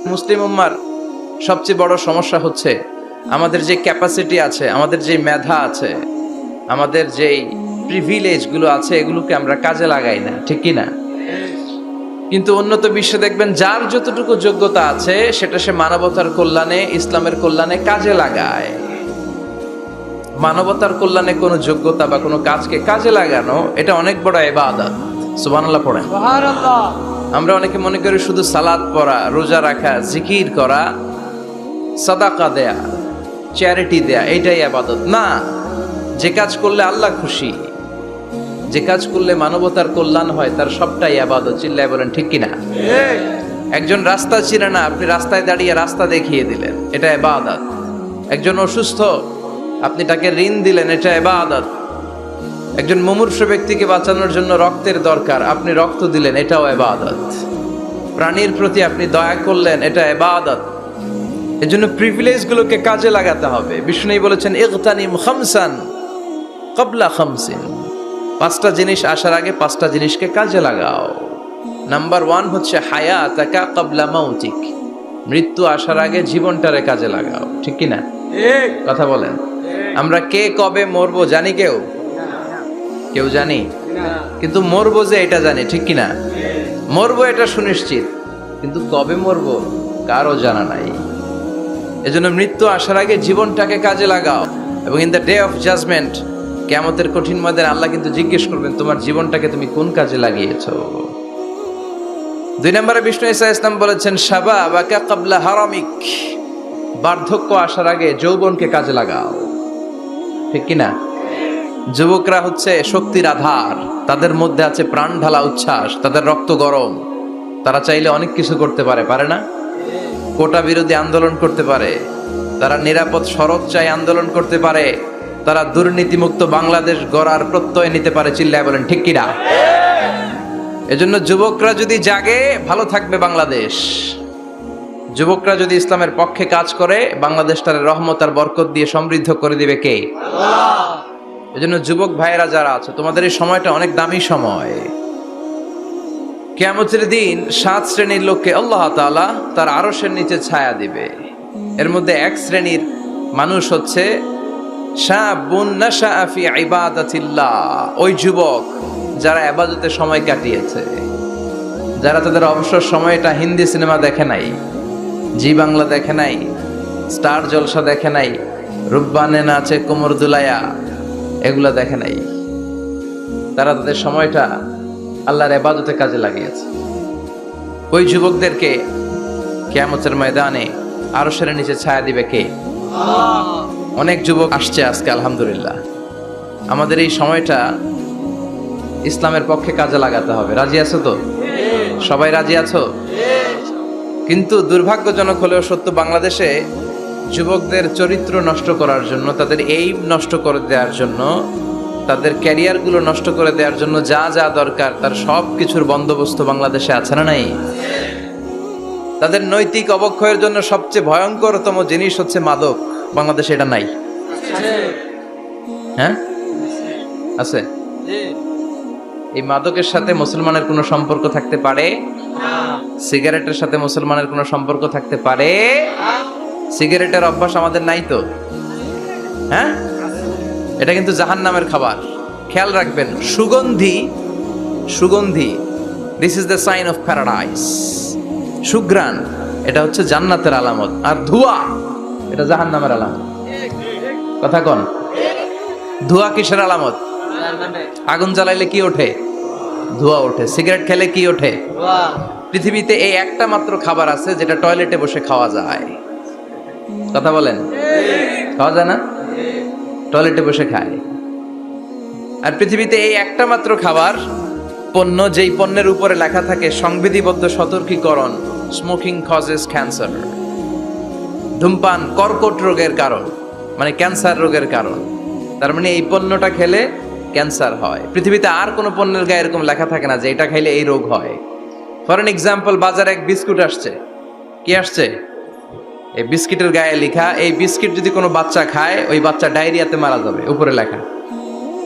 মুসলিম উম্মার সবচেয়ে বড় সমস্যা হচ্ছে আমাদের যে ক্যাপাসিটি আছে, আমাদের যে মেধা আছে, আমাদের যেই প্রিভিলেজ গুলো আছে, এগুলোকে আমরা কাজে লাগাই না, ঠিক কি না? কিন্তু উন্নত বিশ্বে দেখবেন যার যতটুকু যোগ্যতা আছে সেটা সে মানবতার কল্যাণে, ইসলামের কল্যাণে কাজে লাগায়। মানবতার কল্যাণে কোনো যোগ্যতা বা কোনো কাজকে কাজে লাগানো, এটা অনেক বড় ইবাদত। সুবহানাল্লাহ পড়েন। সুবহানাল্লাহ। আমরা অনেকে মনে করি শুধু সালাত পড়া, রোজা রাখা, জিকির করা, সাদাকা দেয়া, চ্যারিটি দেয়া, এইটাই ইবাদত না। যে কাজ করলে আল্লাহ খুশি, যে কাজ করলে মানবতার কল্যাণ হয়, তার সবটাই ইবাদত। চিল্লায় বলেন ঠিক কিনা? একজন রাস্তা চিনে না, আপনি রাস্তায় দাঁড়িয়ে রাস্তা দেখিয়ে দিলেন, এটা ইবাদত। একজন অসুস্থ, আপনি তাকে ঋণ দিলেন, এটা ইবাদত। একজন মুমূর্ষ ব্যক্তিকে বাঁচানোর জন্য রক্তের দরকার, আপনি রক্ত দিলেন, এটাও ইবাদত। প্রাণীর প্রতি আপনি দয়া করলেন, এটা ইবাদত। এজন্য প্রিভিলেজ গুলোকে কাজে লাগাতে হবে। বিষ্ণু বলেছেন ইগতানিম খামসান ক্বাবলা খামসিন, পাঁচটা জিনিস আসার আগে পাঁচটা জিনিসকে কাজে লাগাও। নাম্বার 1 হচ্ছে হায়াতাকা ক্বাবলা মাউতিক, মৃত্যু আসার আগে জীবনটারে কাজে লাগাও, ঠিক কি না? ঠিক। কথা বলেন। আমরা কে কবে মরবো জানি? কেউ জানি? কিন্তু মরবো যে এটা জানি, ঠিক কি না? মরবো এটা সুনিশ্চিত, কিন্তু কবে মরবো কারো জানা নাই। এজন্য মৃত্যু আসার আগে জীবনটাকে কাজে লাগাও। এবং in the day of judgement, কিয়ামতের কঠিন ময়দানে আল্লাহ কিন্তু জিজ্ঞেস করবেন তোমার জীবনটাকে তুমি কোন কাজে লাগিয়েছো। 2 নম্বরে বিষ্ণু ঈসা ইসলাম বলেছেন শাবাবাকা ক্বাবলা হারামিক, বার্ধক্য আসার আগে যৌবনকে কাজে লাগাও, ঠিক কি না? যুবকরা হচ্ছে শক্তির আধার, তাদের মধ্যে আছে প্রাণ ঢালা উচ্ছ্বাস, তাদের রক্ত গরম, তারা চাইলে অনেক কিছু করতে পারে, পারে না? কোটা বিরোধী আন্দোলন করতে পারে, তারা নিরাপদ সড়ক চাই আন্দোলন করতে পারে, তারা দুর্নীতিমুক্ত বাংলাদেশ গড়ার প্রত্যয় নিতে পারে। চিল্লায় বলেন ঠিক কিনা? এজন্য যুবকরা যদি জাগে, ভালো থাকবে বাংলাদেশ। যুবকরা যদি ইসলামের পক্ষে কাজ করে, বাংলাদেশটার রহমত আর বরকত দিয়ে সমৃদ্ধ করে দিবে কে? আল্লাহ। এজন্য যুবক ভাইয়েরা যারা আছে, তোমাদের এই সময়টা অনেক দামি সময়। কিয়ামতের দিন 7 শ্রেণীর লোককে আল্লাহ তাআলা তার আরশের নিচে ছায়া দিবে। এর মধ্যে এক শ্রেণীর মানুষ হচ্ছে শাবুন নাশাআ ফি ইবাদাতিল্লাহ, ওই যুবক যারা ইবাদতে সময় কাটিয়েছে, যারা তাদের অবসর সময়টা হিন্দি সিনেমা দেখে নাই, জি বাংলা দেখে নাই, স্টার জলসা দেখে নাই, রূপবানে নাচে কোমর দুলায়া, এগুলা দেখে নাই। তারা তাদের সময়টা আল্লাহর ইবাদতে কাজে লাগিয়েছে। ওই যুবকদেরকে কিয়ামতের ময়দানে আরশের নিচে ছায়া দিবে কে? অনেক যুবক আসছে আজকে, আলহামদুলিল্লাহ। আমাদের এই সময়টা ইসলামের পক্ষে কাজে লাগাতে হবে। রাজি আছো তো? সবাই রাজি আছো? কিন্তু দুর্ভাগ্যজনক হলেও সত্য, বাংলাদেশে যুবকদের চরিত্র নষ্ট করার জন্য, তাদের এইম নষ্ট করে দেওয়ার জন্য, তাদের ক্যারিয়ারগুলো নষ্ট করে দেওয়ার জন্য যা যা দরকার তার সব কিছুর বন্দোবস্ত বাংলাদেশে আছে না নাই? তাদের নৈতিক অবক্ষয়ের জন্য সবচেয়ে ভয়ঙ্করতম জিনিস হচ্ছে মাদক। বাংলাদেশে এটা নাই? হ্যাঁ, আছে। এই মাদকের সাথে মুসলমানের কোনো সম্পর্ক থাকতে পারে? সিগারেটের সাথে মুসলমানের কোনো সম্পর্ক থাকতে পারে? সিগারেটের অভ্যাস আমাদের নাই তো? হ্যাঁ, এটা কিন্তু জাহান্নামের খাবার। খেয়াল রাখবেন, সুগন্ধি, সুগন্ধি, this is the sign of paradise. সুঘ্রাণ, এটা হচ্ছে জান্নাতের আলামত। আর ধোঁয়া, এটা জাহান্নামের আলামত। কথা কন। ধোঁয়া কিসের আলামত? আগুন জ্বালাইলে কি ওঠে? ধোঁয়া ওঠে। সিগারেট খেলে কি ওঠে? পৃথিবীতে এই একটা মাত্র খাবার আছে যেটা টয়লেটে বসে খাওয়া যায়। কথা বলেন, খাওয়া যায় না? টয়লেটে বসে খায়। আর পৃথিবীতে এই একটা মাত্র খাবার, পণ্য, যেই পণ্যের উপরে লেখা থাকে সংবিধিবদ্ধ সতর্কীকরণ, স্মোকিং কজেস ক্যান্সার, ধূমপান কর্কট রোগের কারণ, মানে ক্যান্সার রোগের কারণ। তার মানে এই পণ্যটা খেলে ক্যান্সার হয়। পৃথিবীতে আর কোনো পণ্যের গায়ে এরকম লেখা থাকে না যে এটা খাইলে এই রোগ হয়। ফর এন এক্সাম্পল, বাজারে এক বিস্কুট আসছে। কি আসছে? এই বিস্কিটের গায়ে লেখা, এই বিস্কিট যদি কোনো বাচ্চা খায়, ওই বাচ্চা ডায়রিয়াতে মারা যাবে, উপরে লেখা।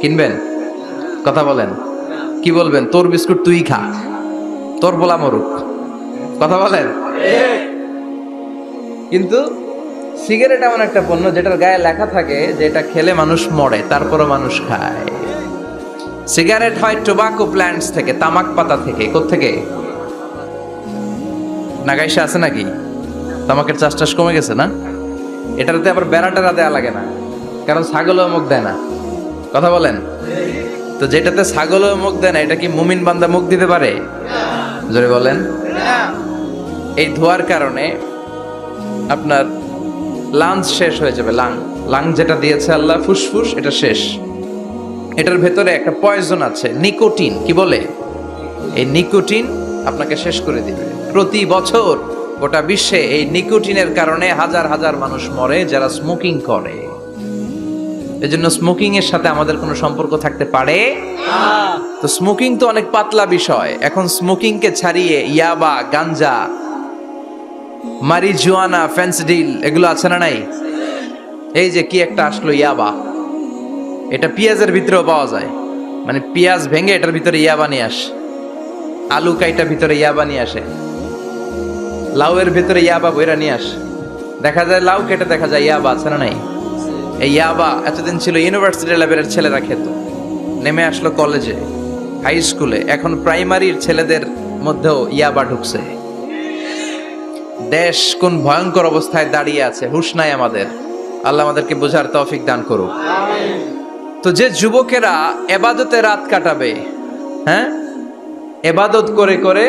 কিনবেন? কথা বলেন। কি বলবেন? তোর বিস্কুট তুই খা, তোর বলা মরুক। কথা বলেন। কিন্তু সিগারেট এমন একটা পণ্য যেটার গায়ে লেখা থাকে যে এটা খেলে মানুষ মরে, তারপরও মানুষ খায়। সিগারেট হয় টোবাকো প্ল্যান্টস থেকে, তামাক পাতা থেকে। কোত্থেকে? নাগাইশে আছে নাকি? তামাকের চাষ টাস কমে গেছে না? এটাতে আবার বেড়াটেরা দেয়া লাগে না, কারণ ছাগলও মুখ দেয় না। কথা বলেন তো, যেটাতে ছাগলও মুখ দেয় না, এটা কি মুমিন বান্দা মুখ দিতে পারে? জোরে বলেন। এই ধোয়ার কারণে আপনার লাংস শেষ হয়ে যাবে। লাং যেটা দিয়েছে আল্লাহ, ফুসফুস, এটা শেষ। এটার ভেতরে একটা পয়জন আছে, নিকোটিন। কি বলে? এই নিকোটিন আপনাকে শেষ করে দিবে। প্রতি বছর গোটা বিশ্বে এই নিকোটিনের কারণে হাজার হাজার মানুষ মরে যারা স্মোকিং করে। এজন্য স্মোকিং এর সাথে আমাদের কোনো সম্পর্ক থাকতে পারে? তো স্মোকিং তো অনেক পাতলা বিষয়। এখন স্মোকিং কে ছাড়িয়ে ইয়াবা, গাঞ্জা, মারিজুয়ানা, ফেন্সিডিল এগুলো আছে না নাই? এই যে কি একটা আসলো ইয়াবা, এটা পেঁয়াজের ভিতরেও পাওয়া যায়। মানে পেঁয়াজ ভেঙে এটার ভিতরে ইয়াবা নিয়ে আসে, আলু কাইটা ভিতরে ইয়াবা নিয়ে আসে, লাউয়ের ভিতরে ইয়াবা বইরা নিয়ে আসে। দেখা যায় লাউ কেটে দেখা যায় ইয়াবা আছে না নাই? এই ইয়াবা এতদিন ছিল ইউনিভার্সিটি লেভেলের ছেলেরা খেত, নেমে আসলো কলেজে, হাই স্কুলে, এখন প্রাইমারির ছেলেদের মধ্যেও ইয়াবা ঢুকছে। দেশ কোন ভয়ঙ্কর অবস্থায় দাঁড়িয়ে আছে, হুঁশ নাই আমাদের। আল্লাহ আমাদেরকে বোঝার তৌফিক দান করুক। তো যে যুবকেরা এবাদতে রাত কাটাবে, হ্যাঁ, এবাদত করে করে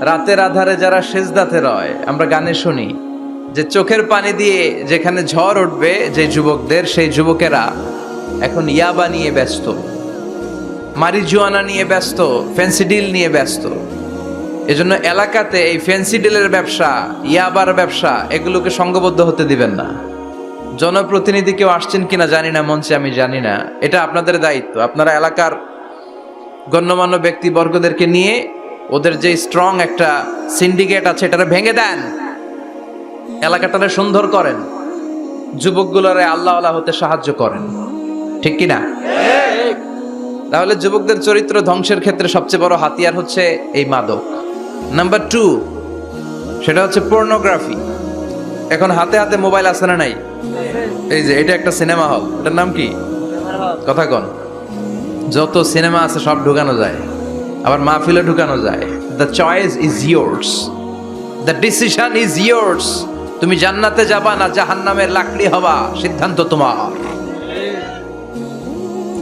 রাতের আধারে যারা সেজদাতে রয়, আমরা গানে শুনি যে চোখের পানি দিয়ে যেখানে ঝড় উঠবে যে যুবকদের, সেই যুবকেরা এখন ইয়াবা নিয়ে ব্যস্ত, মারিজুয়ানা নিয়ে ব্যস্ত, ফেন্সিডিল নিয়ে ব্যস্ত। এজন্য এলাকাতে এই ফেন্সিডিলের ব্যবসা, ইয়াবার ব্যবসা, এগুলোকে সংঘবদ্ধ হতে দিবেন না। জনপ্রতিনিধি কেউ আসছেন কিনা জানি না মঞ্চে, আমি জানি না, এটা আপনাদের দায়িত্ব। আপনারা এলাকার গণ্যমান্য ব্যক্তিবর্গদেরকে নিয়ে ওদের যে স্ট্রং একটা সিন্ডিকেট আছে এটারে ভেঙে দেন, এলাকাটারে সুন্দর করেন, যুবকগুলোরে আল্লাহওয়ালা হতে সাহায্য করেন, ঠিক কিনা? তাহলে যুবকদের চরিত্র ধ্বংসের ক্ষেত্রে সবচেয়ে বড় হাতিয়ার হচ্ছে এই মাদক। নাম্বার 2, সেটা হচ্ছে পর্নোগ্রাফি। এখন হাতে হাতে মোবাইল আছে না নাই? এই যে এটা একটা সিনেমা হল, এটার নাম কি? কথা কন। যত সিনেমা আছে সব ঢুকানো যায়, আবার মাহফিলে ঢুকানো যায়। The choice is years, the decision is years. তুমি জান্নাতে যাবা না জাহান্নামের লাকড়ি হবা, সিদ্ধান্ত তোমার।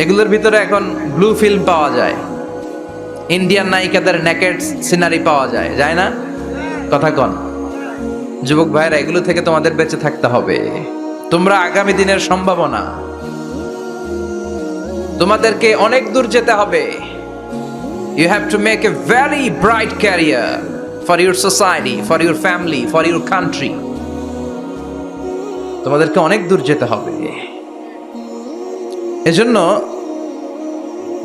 এগুলোর ভিতরে এখন ব্লু ফিল্ম পাওয়া যায়, ইন্ডিয়ান নায়িকাদের নেকেড সিনারি পাওয়া যায়, যায় না? কথা কন। যুবক ভাইরা, এগুলো থেকে তোমাদের বেঁচে থাকতে হবে। তোমরা আগামী দিনের সম্ভাবনা, তোমাদেরকে অনেক দূর যেতে হবে। You have to make a very bright career for your society, for your family, for your country. তোমাদেরকে অনেক দূর যেতে হবে। এজন্য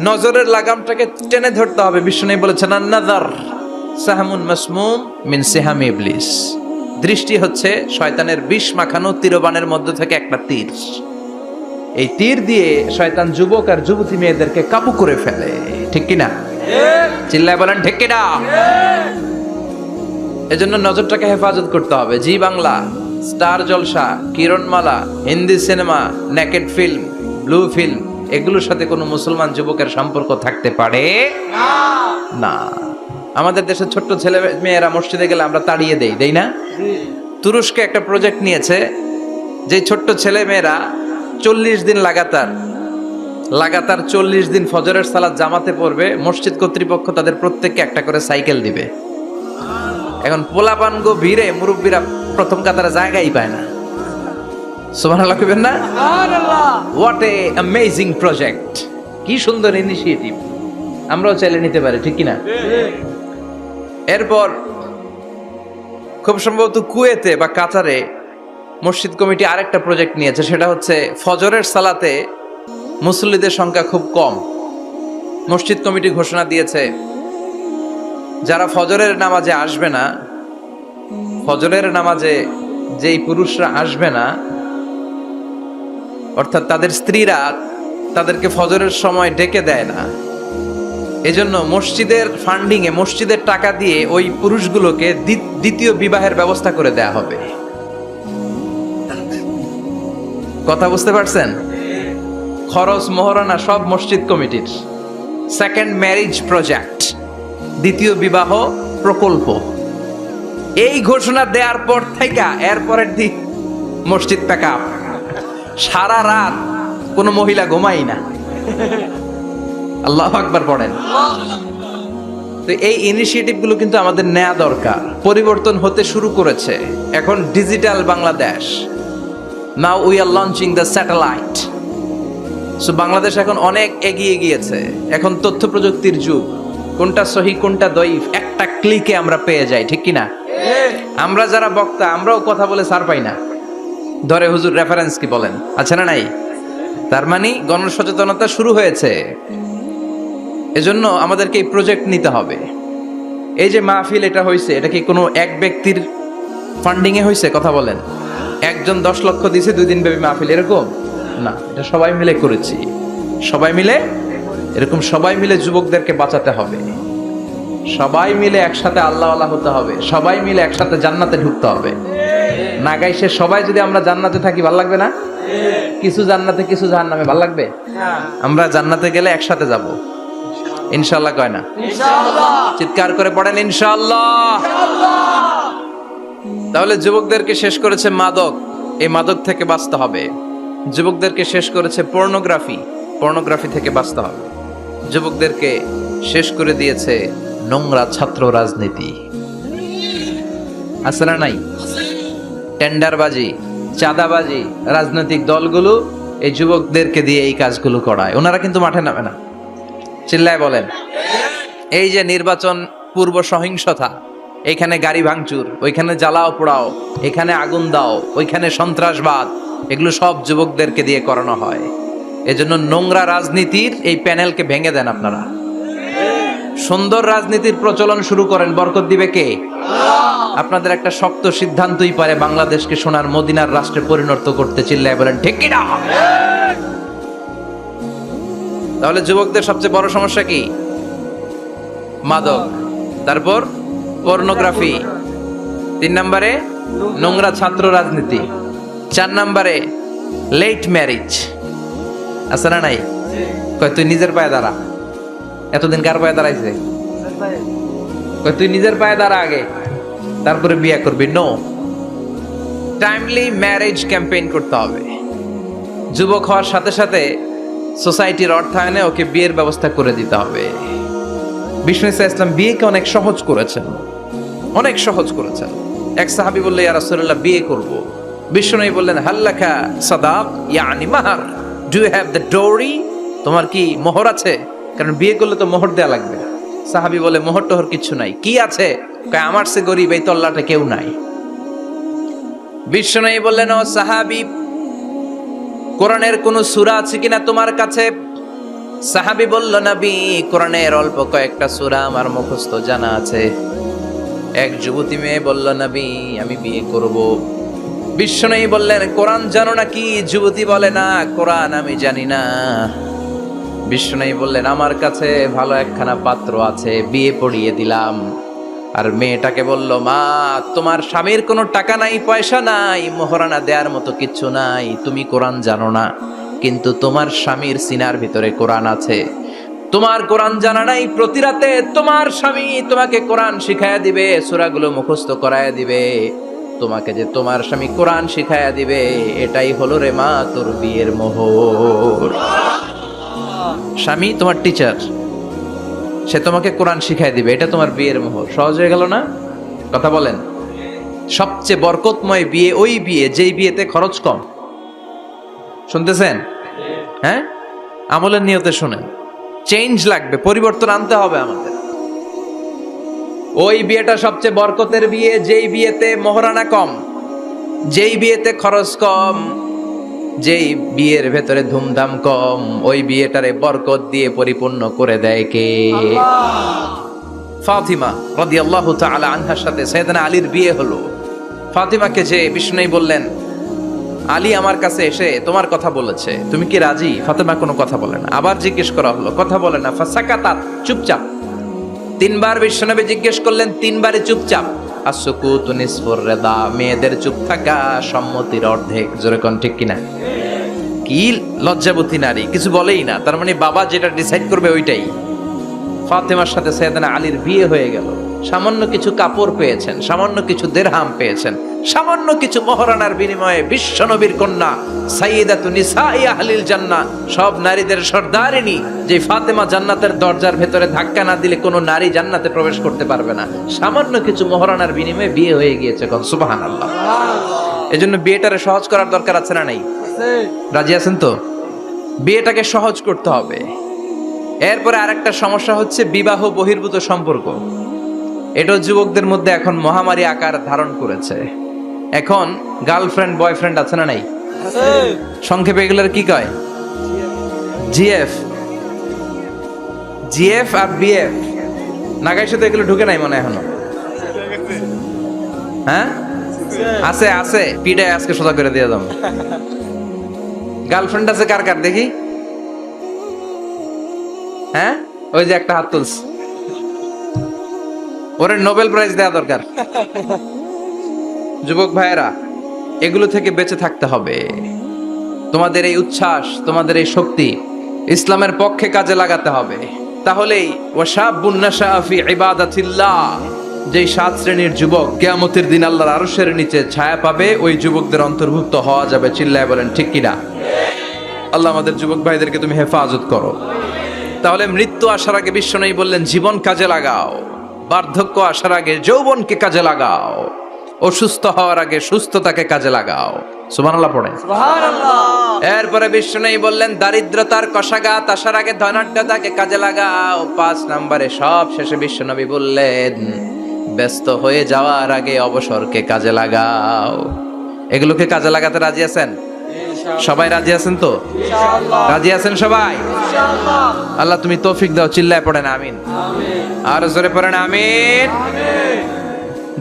নজরের লাগামটাকে টেনে ধরতে হবে। বিষ্ণু বলেছেন, আন-নাযার সাহমুন মাসমুম মিন সিহামি ইবলিস। দৃষ্টি হচ্ছে শয়তানের বিষ মাখানো তীরবানের মধ্যে থেকে একটা তীর। এই তীর দিয়ে শয়তান যুবক আর যুবতী মেয়েদেরকে কাবু করে ফেলে, ঠিক কিনা? চিল্লায় বলেন ঠিক কিনা? এজন্য নজরটাকে হেফাজত করতে হবে। Zee Bangla, star Jalsha, Kiranmala, Hindi cinema, naked film, blue film, এগুলোর সাথে কোনো মুসলমান যুবকের সম্পর্ক থাকতে পারে না। আমাদের দেশের ছোট্ট ছেলে মেয়েরা মসজিদে গেলে আমরা তাড়িয়ে দেই না? তুরস্কে একটা প্রজেক্ট নিয়েছে, যে ছোট্ট ছেলে মেয়েরা 40 দিন লাগাতার 40 দিন ফজরের সালাত জামাতে পড়বে। মসজিদ কর্তৃপক্ষ তাদের প্রত্যেককে একটা করে সাইকেল দিবে। এখন পোলাপানগো ভিড়ে মুরব্বীরা প্রথম কাতারে জায়গাই পায় না। সুবহানাল্লাহ কইবেন না? হোয়াট এ অ্যামেজিং প্রজেক্ট, কি সুন্দর ইনিশিয়েটিভ। আমরাও চাইলে নিতে পারি, ঠিক কিনা? এরপর খুব সম্ভবত কুয়েতে বা কাতারে মসজিদ কমিটি আরেকটা প্রজেক্ট নিয়েছে, সেটা হচ্ছে ফজরের সালাতে মুসল্লিদের সংখ্যা খুব কম। মসজিদ কমিটি ঘোষণা দিয়েছে, যারা ফজরের নামাজে আসবে না, ফজরের নামাজে যেই পুরুষরা আসবে না, অর্থাৎ তাদের স্ত্রীরা তাদেরকে ফজরের সময় ডেকে দেয় না, এজন্য মসজিদের ফান্ডিং এ, মসজিদের টাকা দিয়ে ওই পুরুষগুলোকে দ্বিতীয় বিবাহের ব্যবস্থা করে দেয়া হবে। কথা বুঝতে পারছেন? খরচ মোহরানা সব মসজিদ কমিটির। সেকেন্ড ম্যারেজ প্রজেক্ট, দ্বিতীয় বিবাহ প্রকল্প। এই ঘোষণা দেওয়ার পর থেকে এরপরের দিন মসজিদ প্যাক আপ। সারা রাত কোনো মহিলা ঘুমাই না। আল্লাহু আকবার পড়েন। তো এই ইনিশিয়েটিভ গুলো কিন্তু আমাদের নেওয়া দরকার। পরিবর্তন হতে শুরু করেছে। এখন digital Bangladesh. Now we are launching the satellite. So Bangladesh এখন অনেক এগিয়ে গিয়েছে। এখন তথ্য প্রযুক্তির যুগ। কোনটা সহি কোনটা দইফ একটা ক্লিকে আমরা পেয়ে যাই, ঠিক কি না? আমরা যারা বক্তা আমরাও কথা বলে সার পাই না। ধরে হুজুর রেফারেন্স কি বলেন, আছে না নাই? তার মানে গণসচেতনতা শুরু হয়েছে। এজন্য আমাদেরকে এই প্রজেক্ট নিতে হবে। এই যে মাহফিল এটা হয়েছে, এটা কি কোনো এক ব্যক্তির ফান্ডিং এ হয়েছে? কথা বলেন। একজন 10 লক্ষ দিয়েছে 2 দিন ব্যাপী মাহফিল, এরকম না। এটা সবাই মিলে করেছি। সবাই মিলে, এরকম সবাই মিলে যুবকদেরকে বাঁচাতে হবে। সবাই মিলে একসাথে আল্লাহওয়ালা হতে হবে। সবাই মিলে একসাথে জান্নাতে ঢুকতে হবে। না গাইছে সবাই যদি আমরা জান্নাতে থাকি ভালো লাগবে না? কিছু জান্নাতে কিছু জাহান্নামে ভালো লাগবে? আমরা জান্নাতে গেলে একসাথে যাব ইনশাআল্লাহ। কয় না? চিৎকার করে পড়েন ইনশাআল্লাহ। তাহলে যুবকদেরকে শেষ করেছে মাদক, এই মাদক থেকে বাঁচতে হবে। যুবকদেরকে শেষ করেছে পর্নোগ্রাফি থেকে বাঁচতে হবে। যুবকদেরকে শেষ করে দিয়েছে নোংরা ছাত্র রাজনীতি। আছে না নাই? টেন্ডারবাজি, চাঁদাবাজি, রাজনৈতিক দলগুলো এই যুবকদেরকে দিয়ে এই কাজগুলো করায়। ওনারা কিন্তু মাঠে নামে না। চিল্লায় বলেন। এই যে নির্বাচন পূর্ব সহিংসতা, এখানে গাড়ি ভাঙচুর, ওইখানে জ্বালাও পোড়াও, এখানে আগুন দাও, ওইখানে সন্ত্রাসবাদ, এগুলো সব যুবকদেরকে দিয়ে করানো হয়। এজন্য নোংরা রাজনীতির এই প্যানেলকে ভেঙে দেন আপনারা। সুন্দর রাজনীতির প্রচলন শুরু করেন। বরকত দিবে কে? আপনাদের একটা শক্ত সিদ্ধান্তই পারে বাংলাদেশকে সোনার মদিনার রাষ্ট্রে পরিণত করতে। চিল্লায় বলেন ঠিক কি না? তাহলে যুবকদের সবচেয়ে বড় সমস্যা কি? মাদক, তারপর পর্নোগ্রাফি, 3 নম্বরে নোংরা ছাত্র রাজনীতি, 4 নম্বরে লেট ম্যারেজ। আছে না নাই? কয় তুই নিজের পায়ে দাঁড়া। এতদিন কার পায়ে দাঁড়াইছে? কয় তুই নিজের পায়ে দাঁড়া আগে, তারপরে বিয়ে করবি। নো, টাইমলি ম্যারেজ ক্যাম্পেইন করতে হবে। যুবক হওয়ার সাথে সাথে সোসাইটির অর্থায়নে ওকে বিয়ের ব্যবস্থা করে দিতে হবে। বিষ্ণু ইসলাম বিয়েকে অনেক সহজ করেছেন, অনেক সহজ করেছেন। এক সাহাবী বলল, ইয়া রাসূলুল্লাহ বিয়ে করব। বিষ্ণু বললেন, হাল্লাকা সাদাক ইয়ানি মাহর, ডু ইউ হ্যাভ দ্য ডোরি? তোমার কি মোহর আছে? কারণ বিয়ে করলে তো মোহর দেয়া লাগবে। সাহাবী বলে, মোহর টোহর কিছু নাই। কি আছে? কয় আমার সে গরিব এই তল্লাটে কেউ নাই। বিষ্ণু বললেন, ও সাহাবী, কোরআনের কোন সূরা আছে কিনা তোমার কাছে? সাহাবী বলল, নবী কোরআনের অল্প কয়েকটা সূরা আমার মুখস্থ জানা আছে। এক যুবতী মেয়ে বলল, নবী আমি বিয়ে করব। বিষ্ণু বললেন, কোরআন জানো নাকি? যুবতী বলে, না কোরআন আমি জানি না। বিষ্ণু বললেন, আমার কাছে ভালো একখানা পাত্র আছে, বিয়ে পড়িয়ে দিলাম। আর মেয়েটাকে বলল, মা তোমার স্বামীর কোনো টাকা নাই, পয়সা নাই, মোহরানা দেওয়ার মতো কিচ্ছু নাই, তুমি কোরআন জানো না, কিন্তু তোমার স্বামীর সিনার ভিতরে কোরআন আছে। তোমার কোরআন জানা নাই, প্রতি রাতে তোমার স্বামী তোমাকে কোরআন শিখায়া দিবে, সূরাগুলো মুখস্থ করায়া দিবে। তোমাকে যে তোমার স্বামী কোরআন শিখায়া দিবে, এটাই হলো রে মা তোর বিয়ের মোহর। স্বামী তোমার টিচার, সে তোমাকে কোরআন শিখাই দিবে, এটা তোমার বিয়ের মোহর। সহজ হয়ে গেল না? কথা বলেন। সবচেয়ে বরকতময় বিয়ে ওই বিয়ে যেই বিয়েতে খরচ কম। শুনতেছেন? হ্যাঁ, আমলের নিয়তে শুনেন। চেঞ্জ লাগবে, পরিবর্তন আনতে হবে আমাদের। ওই বিয়েটা সবচেয়ে বরকতের বিয়ে যেই বিয়েতে মোহরানা কম, যেই বিয়েতে খরচ কম, যেই বিয়ের ভেতরে ধুমধাম কম। ওই বিয়েটারে বরকত দিয়ে পরিপূর্ণ করে দেয় কে? ফাতিমা রাদিয়াল্লাহু তাআলা আনহার সাথে সাইয়েদনা আলীর বিয়ে হলো। ফাতিমাকে যে বিষ্ণু বললেন, আলী আমার কাছে এসে তোমার কথা বলেছে, তুমি কি রাজি? ফাতিমা কোনো কথা বলে না। আবার জিজ্ঞেস করা হলো, কথা বলে না। ফাসাকাতাত, চুপচাপ। 3 বার বিশ্বনবী জিজ্ঞেস করলেন, 3 বারই চুপচাপ। আসুকুতু নিসফুর রিদা, মেয়েদের চুপ থাকা সম্মতির অর্ধেক। জোরে কোন ঠিক কিনা? কি লজ্জাবতী নারী, কিছু বলেই না। তার মানে বাবা যেটা ডিসাইড করবে ওইটাই। ফাতেমার সাথে সাইয়েদনা আলীর বিয়ে হয়ে গেল। সামান্য কিছু কাপড় পেয়েছেন, সামান্য কিছু দিরহাম পেয়েছেন, সামান্য কিছু মহারানার বিনিময়ে বিশ্বনবীর কন্যা সাইয়্যিদাতু নিসাই আহলিল জান্নাহ, সব নারীদের সর্দারিনী, যে ফাতেমা জান্নাতের দরজার ভেতরে ধাক্কা না দিলে কোনো নারী জান্নাতে প্রবেশ করতে পারবে না। সামান্য কিছু মহারানার বিনিময়ে বিয়ে হয়ে গিয়েছে। কোন সুবহানাল্লাহ। এজন্য বিয়েটারে সহজ করার দরকার আছে না নাই? রাজি আছেন তো? বিয়েটাকে সহজ করতে হবে। এরপরে আরেকটা সমস্যা হচ্ছে বিবাহ বহির্ভূত সম্পর্ক। এটাও যুবকদের মধ্যে এখন মহামারী আকার ধারণ করেছে। এখন গার্লফ্রেন্ড বয়ফ্রেন্ড আছে না নাই? সংক্ষেপে এগুলোর কি কয়? জিএফ, জিএফ আর বিএফ। নাগাইশে তো এগুলো ঢুকে নাই মনে এখনো? হ্যাঁ আছে, আছে। পিডায় আজকে সোজা করে দিয়ে দাম। গার্লফ্রেন্ড আছে কার কার দেখি? হ্যাঁ, ওই যে একটা হাত তুলছে, ওরে নোবেল প্রাইজ দেওয়া দরকার। যুবক ভাইয়েরা, এগুলো থেকে বেঁচে থাকতে হবে। তোমাদের এই উচ্ছ্বাস, তোমাদের এই শক্তি ইসলামের পক্ষে কাজে লাগাতে হবে। তাহলেই ওয়াশাবুন নাশা ফি ইবাদাতিল্লাহ, যেই 7 শ্রেণীর যুবক কিয়ামতের দিন আল্লাহর আরশের নিচে ছায়া পাবে, ওই যুবকদের অন্তর্ভুক্ত হওয়া যাবে। চিল্লায় বলেন ঠিক কিনা? আল্লাহ আমাদের যুবক ভাইদেরকে তুমি হেফাজত করো। তাহলে মৃত্যু আসার আগে বিশ্বনবী বললেন জীবন কাজে লাগাও, বার্ধক্য আসার আগে যৌবনকে কাজে লাগাও, অসুস্থ হওয়ার আগে সুস্থতাকে কাজে লাগাও। সুবহানাল্লাহ পড়েন। সুবহানাল্লাহ। এরপরে বিশ্বনবী বললেন দারিদ্রতার কষাঘাত আসার আগে ধনাঢ্যতাকে কাজে লাগাও। 5 নম্বরে সব শেষে বিশ্বনবী বললেন ব্যস্ত হয়ে যাওয়ার আগে অবসরকে কাজে লাগাও। এগুলোকে কাজে লাগাতে রাজি আছেন? সবাই রাজি আছেন তো? ইনশাআল্লাহ। রাজি আছেন সবাই? ইনশাআল্লাহ। আল্লাহ তুমি তৌফিক দাও। চিল্লায় পড়েন আমিন। আমিন। আর জোরে পড়েন আমিন। আমিন।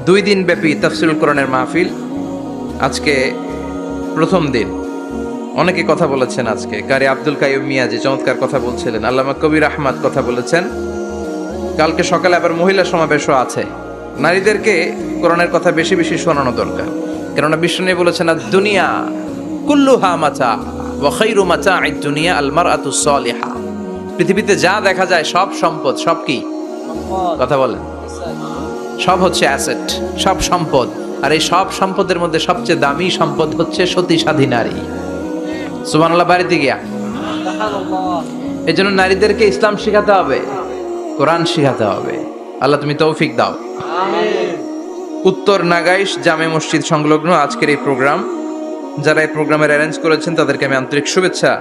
2 দিন ব্যাপী তাফসীরুল কোরআনের মাহফিল। আজকে প্রথম দিন। অনেকে কথা বলেছেন আজকে। কারি আব্দুল কাইয়ুম মিয়াজি চমৎকার কথা বলছিলেন, আল্লামা কবির আহমদ কথা বলেছেন। কালকে সকালে আবার মহিলা সমাবেশও আছে। নারীদেরকে কোরআনের কথা বেশি বেশি শোনানো দরকার। কেননা বিষ্ণু বলেছেন আর দুনিয়া কুল্লুহা মাতা ওয়া খায়রু মাতা'আদ দুনিয়া আল মারআতুস সালিহা। পৃথিবীতে যা দেখা যায় সব সম্পদ, সব কি? কথা বলেন। সব হচ্ছে অ্যাসেট, সব সম্পদ। আর এই সব সম্পদের মধ্যে সবচেয়ে দামি সম্পদ হচ্ছে সতী সাধী নারী। সুবহানাল্লাহ। বাড়িতে গিয়া সুবহানাল্লাহ। এই জন্য নারীদেরকে ইসলাম শিখাতে হবে, কোরআন শিখাতে হবে। আল্লাহ তুমি তৌফিক দাও। আমিন। উত্তর নাগাইশ জামে মসজিদ সংলগ্ন আজকের এই প্রোগ্রাম, যারা এই প্রোগ্রামের অ্যারেঞ্জ করেছেন তাদেরকে আমি আন্তরিক শুভেচ্ছা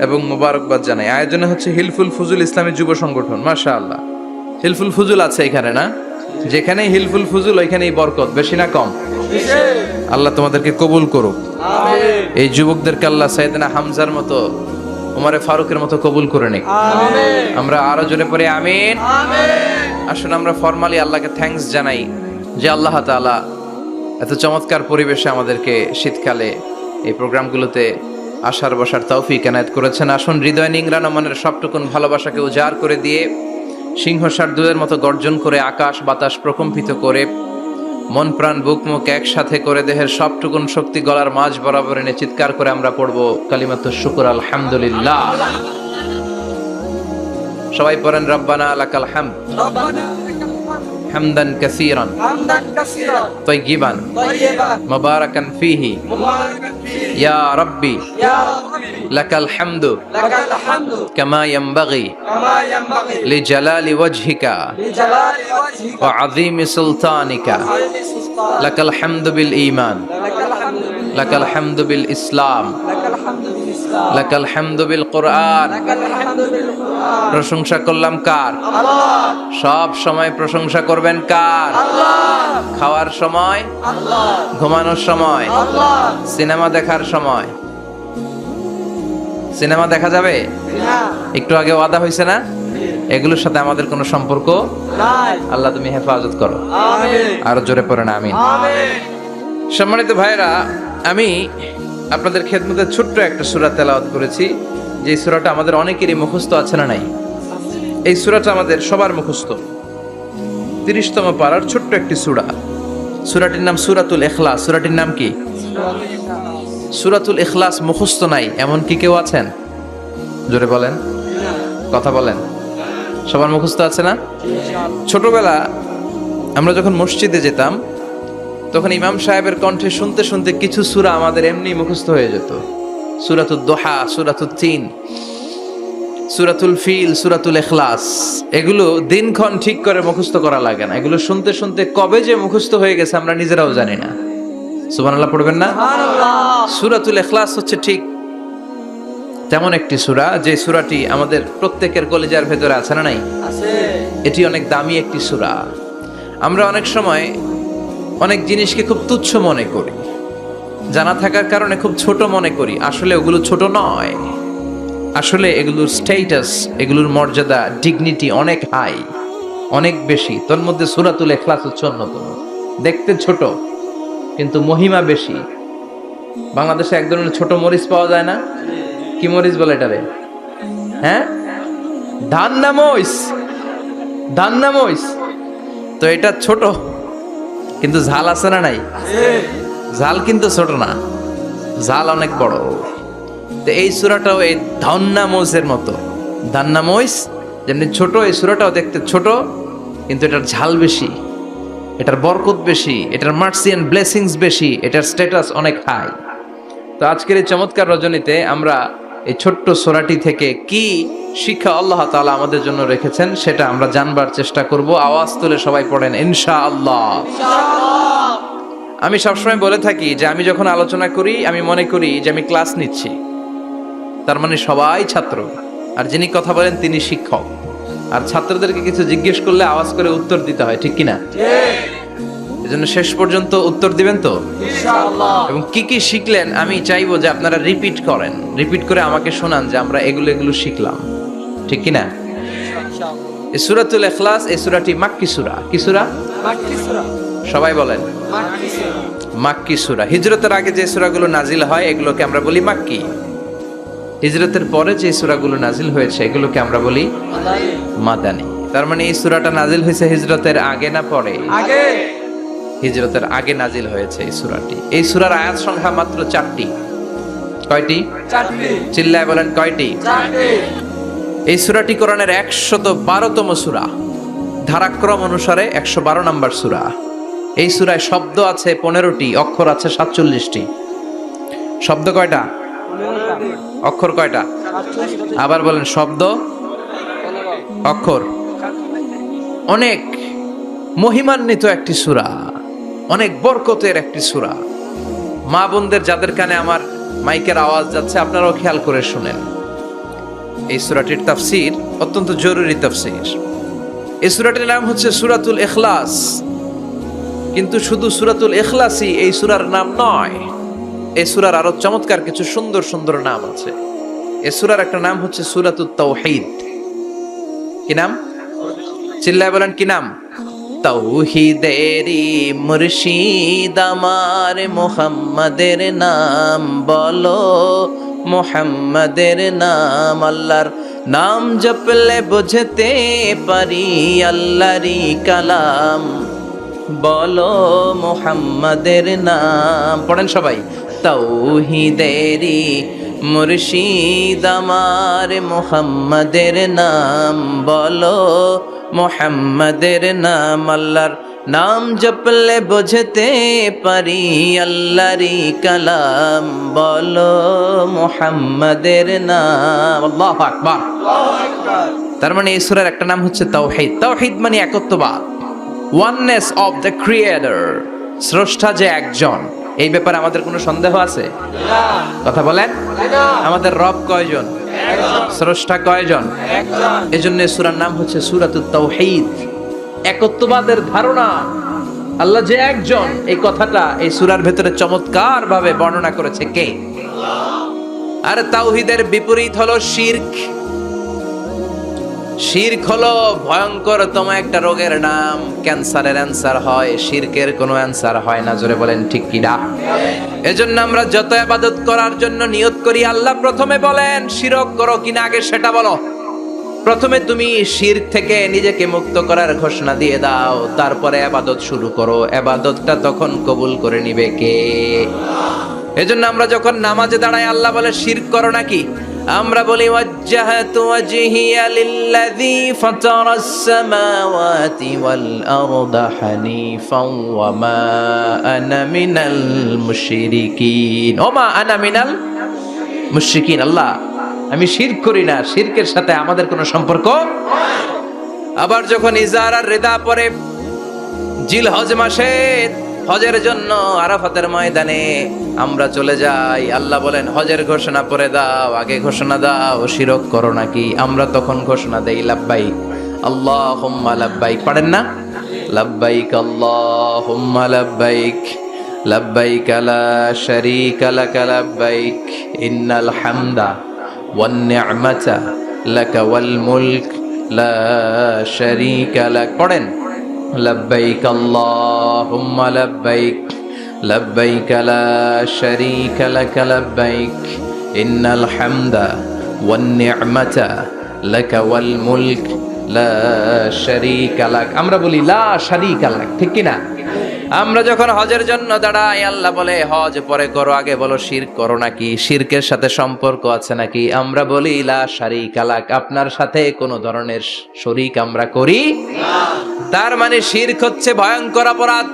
এবং মোবারকবাদ জানাই। আয়োজনে হচ্ছে হিলফুল ফুজুল ইসলামী যুব সংগঠন। মাশাআল্লাহ, হিলফুল ফুজুল আছে এখানে না? যেখানেই হিলফুল ফুজুল ওইখানেই বরকত, বেশি না কম? আল্লাহ তোমাদেরকে কবুল করুক। আমিন। এই যুবকদেরকে আল্লাহ সাইয়েদনা হামজার মতো, ওমরে ফারুকের মতো কবুল করে নিক। আমিন। আমরা আরো জোরে পড়ে আমিন। আমিন। আসুন আমরা ফরমালি আল্লাহকে থ্যাঙ্কস জানাই যে আল্লাহ তাআলা এত চমৎকার পরিবেশে আমাদেরকে শীতকালে এই প্রোগ্রামগুলোতে আসার বসার তৌফিক এনায়েত করেছেন। আসুন হৃদয় নিংড়ানো মনের সবটুকুন ভালোবাসাকে উজাড় করে দিয়ে সিংহ শার্দুলের মতো গর্জন করে আকাশ বাতাস প্রকম্পিত করে মন প্রাণ বুক মুখ একসাথে করে দেহের সবটুকুন শক্তি গলার মাঝ বরাবর এনে চিৎকার করে আমরা পড়বো কালিমাতুশ শুকর আলহামদুলিল্লাহ। সবাই পড়েন রব্বানা লাকাল হামদ রব্বানা হামদান কাসীরান হামদান কাসীরান তাইয়িবান তাইয়িবান মুবারাকান ফীহি মুবারাকান ফীহি ইয়া রাব্বি ইয়া রাব্বি লাকাল হামদু লাকাল হামদু কামা ইয়ানবাগি কামা ইয়ানবাগি লিজালালি ওয়াজহিকা লিজালালি ওয়াজহিকা ওয়া আযীমি সুলতানিকা আযীমি সুলতানিকা লাকাল হামদু বিল ঈমান লাকাল হামদু লাকাল হামদু বিল ইসলাম লাকাল হামদু বিল ইসলাম লাকাল হামদু বিল কুরআন। লাকাল হামদু বিল কুরআন। প্রশংসা করলাম কার? আল্লাহ। সব সময় প্রশংসা করবেন কার? আল্লাহ। খাওয়ার সময়, আল্লাহ। ঘুমানোর সময়, আল্লাহ। সিনেমা দেখার সময়। সিনেমা দেখা যাবে? না একটু আগে ওয়াদা হয়েছে না? এগুলোর সাথে আমাদের কোনো সম্পর্ক নাই। আল্লাহ তুমি হেফাজত করো। আমিন। আরো জোরে পড়েন আমিন। আমিন। সম্মানিত ভাইরা, আমি আপনাদের খেদমতে ছোট্ট একটা সূরা তেলাওয়াত করেছি, যে সূরাটা আমাদের অনেকেরই মুখস্থ আছে না নাই? এই সূরাটা আমাদের সবার মুখস্থ। 30তম পারার ছোট্ট একটি সূরা। সূরাটির নাম সূরাতুল ইখলাস। সূরাটির নাম কি? সূরাতুল ইখলাস মুখস্থ নাই এমন কি কেউ আছেন? জোরে বলেন, কথা বলেন। সবার মুখস্থ আছে না? ছোটবেলা আমরা যখন মসজিদে যেতাম তখন ইমাম সাহেবের কণ্ঠে শুনতে শুনতে কিছু সূরা আমাদের এমনি মুখস্থ হয়ে যেত। সূরাতুদ দোহা, সূরাতুত তিন, সূরাতুল ফিল, সূরাতুল ইখলাস, এগুলো দিনক্ষণ ঠিক করে মুখস্থ করা লাগে না। এগুলো শুনতে শুনতে কবে যে মুখস্থ হয়ে গেছে আমরা নিজেরাও জানি না। সুবহানাল্লাহ পড়বেন না? সূরাতুল ইখলাস হচ্ছে ঠিক তেমন একটি সূরা যে সূরাটি আমাদের প্রত্যেকের কলিজার ভেতরে আছে না নাই? আছে। এটি অনেক দামি একটি সূরা। আমরা অনেক সময় অনেক জিনিসকে খুব তুচ্ছ মনে করি, জানা থাকার কারণে খুব ছোট মনে করি। আসলে ওগুলো ছোট নয়, আসলে এগুলোর স্ট্যাটাস, এগুলোর মর্যাদা, ডিগনিটি অনেক হাই, অনেক বেশি। তোর মধ্যে সূরাতুল ইখলাস হচ্ছে অন্যতম। দেখতে ছোট কিন্তু মহিমা বেশি। বাংলাদেশে এক ধরনের ছোট মরিচ পাওয়া যায় না? কি মরিচ বলে এটারে? হ্যাঁ, ধান্না মরিচ, ধান্না মরিচ। তো এটা ছোট কিন্তু ঝাল আছে না নাই? ঝাল কিন্তু ছোট না, ঝাল অনেক বড়। তো এই সূরাটাও এই ধান্না মরিচের মতো। ধান্না মরিচ যেমনি ছোট, এই সূরাটাও দেখতে ছোট কিন্তু এটার ঝাল বেশি, এটার বরকত বেশি, এটার মার্সি এন্ড ব্লেসিংস বেশি, এটার স্ট্যাটাস অনেক হাই। তো আজকের এই চমৎকার রজনীতে আমরা এই ছোট্ট সূরাটি থেকে কি শিক্ষা আল্লাহ তাআলা আমাদের জন্য রেখেছেন সেটা আমরা জানবার চেষ্টা করব। আওয়াজ তুলে সবাই পড়েন ইনশাআল্লাহ। আমি সবসময় বলে থাকি যে আমি যখন আলোচনা করি আমি মনে করি যে আমি ক্লাস নিচ্ছি, তার মানে সবাই ছাত্র, আর যিনি কথা বলেন তিনি শিক্ষক। আর ছাত্রদেরকে কিছু জিজ্ঞেস করলে আওয়াজ করে উত্তর দিতে হয়, ঠিক কিনা? এজন্য শেষ পর্যন্ত উত্তর দিবেন তো ইনশাআল্লাহ। এবং কি কি শিখলেন আমি চাইবো যে আপনারা রিপিট করেন, রিপিট করে আমাকে শোনান যে আমরা এগুলো এগুলো শিখলাম, ঠিক কিনা? ইনশাআল্লাহ। এই সূরাতুল ইখলাস, এই সূরাটি মাক্কি সূরা। কি সূরা? মাক্কি সূরা। সবাই বলেন। মাক্কি সূরা। মাক্কি সূরা। হিজরতের আগে যে সূরাগুলো নাজিল হয় এগুলোকে আমরা বলি মাক্কি। হিজরতের পরে যে সূরাগুলো নাজিল হয়েছে এগুলোকে আমরা বলি মাদানী। তার মানে এই সূরাটা নাজিল হয়েছে হিজরতের আগে না পরে? আগে। হিজরতের আগে নাজিল হয়েছে এই সূরাটি। এই সূরার আয়াত সংখ্যা মাত্র 4টি। কয়টি? 4টি। চিল্লায় বলেন কয়টি? 4টি। এই সূরাটি কোরআনের 112তম সূরা। ধারাক্রম অনুসারে 112 নম্বর সূরা। এই সূরায় শব্দ আছে 15টি, অক্ষর আছে 47টি। শব্দ কয়টা? 15টি। অক্ষর কয়টা? 47টি। আবার বলেন, শব্দ, 15। অক্ষর। অনেক মহিমান্বিত একটি সূরা, অনেক বরকতের একটি সূরা। মা বোনদের যাদের কানে আমার মাইকের আওয়াজ যাচ্ছে আপনারাও খেয়াল করে শুনেন। এই সূরাটির তাফসীর অত্যন্ত জরুরি তাফসীর। এই সূরাটির নাম হচ্ছে সূরাতুল ইখলাস। কিন্তু শুধু সূরাতুল ইখলাসই এই সূরার নাম নয়, এই সূরার আরো চমৎকার কিছু সুন্দর সুন্দর নাম আছে। এই সূরার একটা নাম হচ্ছে সূরাতুত তাওহীদ। কি নাম? চিল্লায় বলেন কি নাম? তাওহীদেরি মুর্শিদ আমার মুহাম্মাদের নাম বলো, মুহাম্মাদের নাম। আল্লাহর নাম জপলে বুঝতে পারি আল্লাহরই কালাম, বলো মুহাম্মাদের নাম। পড়েন সবাই। তাওহীদেরি মুর্শিদ আমার মুহাম্মাদের নাম বলো, মুহাম্মাদের নাম। আল্লাহর নাম জপলে বুঝতে পারি আল্লাহরই কালাম, বলো মুহাম্মাদের নাম। আল্লাহু আকবার। তার মানে এই সূরার একটা নাম হচ্ছে তাওহীদ। তাওহীদ মানে একত্ববাদ, ওয়াননেস অফ দ্য ক্রিয়েটর। স্রষ্টা যে একজন, এই ব্যাপারে আমাদের কোনো সন্দেহ আছে? কথা বলেন। আমাদের রব কয়জন? স্রষ্টা কয়জন? এজন্য সূরার নাম হচ্ছে সূরাতুত তাওহীদ। একত্ববাদের ধারণা, আল্লাহ যে একজন, এই কথাটা এই সূরার ভেতরে চমৎকার ভাবে বর্ণনা করেছে কে? আর তাওহীদের বিপরীত হলো শিরক। শিরক হলো ভয়ঙ্করতম একটা রোগের নাম। ক্যান্সারের অ্যান্সার হয়, শিরকের কোনো অ্যান্সার হয় না। জোরে বলেন ঠিক কি না? এজন্য আমরা যত ইবাদত করার জন্য নিয়ত করি, আল্লাহ প্রথমে বলেন শিরক করো কিনা আগে সেটা বলো। প্রথমে তুমি শিরক থেকে নিজেকে মুক্ত করার ঘোষণা দিয়ে দাও, তারপরে ইবাদত শুরু করো। ইবাদতটা তখন কবুল করে নিবে কে? এজন্য আমরা যখন নামাজে দাঁড়াই আল্লাহ বলে শিরক করো নাকি, আমরা বলি ওয়াজ্জাহাতু ওয়াজহিয়া লিল্লাযী ফাতারাস সামাওয়াতি ওয়াল আরদা হানিফাও ওয়া মা আনা মিনাল মুশরিকিন। ওমা আনা মিনাল মুশরিকিন, আল্লাহ আমি শিরক করি না, শিরকের সাথে আমাদের কোনো সম্পর্ক। আবার যখন ইজার আর রিদা পরে জিল হজ মাসে হজের জন্য আরাফাতের ময়দানে আমরা চলে যাই, আল্লাহ বলেন হজের ঘোষণা পরে দাও, আগে ঘোষণা দাও শিরক করো নাকি। আমরা তখন ঘোষণা দেই লাব্বাইক আল্লাহুম্মা লাব্বাইক, পারেন না? লাব্বাইক আল্লাহুম্মা লাব্বাইক লাব্বাইক লা শারীকা লাকা লাব্বাইক ইন্নাল হামদা ওয়ান নি'মাতা লাকা ওয়াল মুলক লা শারীকা লাক। পড়েন লব্বাইক আল্লাহুম্মা লব্বাইক লব্বাইক লা শারীকা লাকা লব্বাইক ইন্নাল হামদা ওয়ান নি'মাতা লাকা ওয়াল মুলক লা শারীকা লাক। আমরা বলি লা শারীকা লাক, ঠিক কি না? আমরা যখন হজের জন্য দাঁড়াই আল্লাহ বলে হজ পরে করো, আগে বলো শিরক করো নাকি, শিরকের সাথে সম্পর্ক আছে নাকি। আমরা বলি লা শারীকা লাক, আপনার সাথে কোনো ধরনের শরীক আমরা করি না। তার মানে শিরক হচ্ছে ভয়ঙ্কর অপরাধ,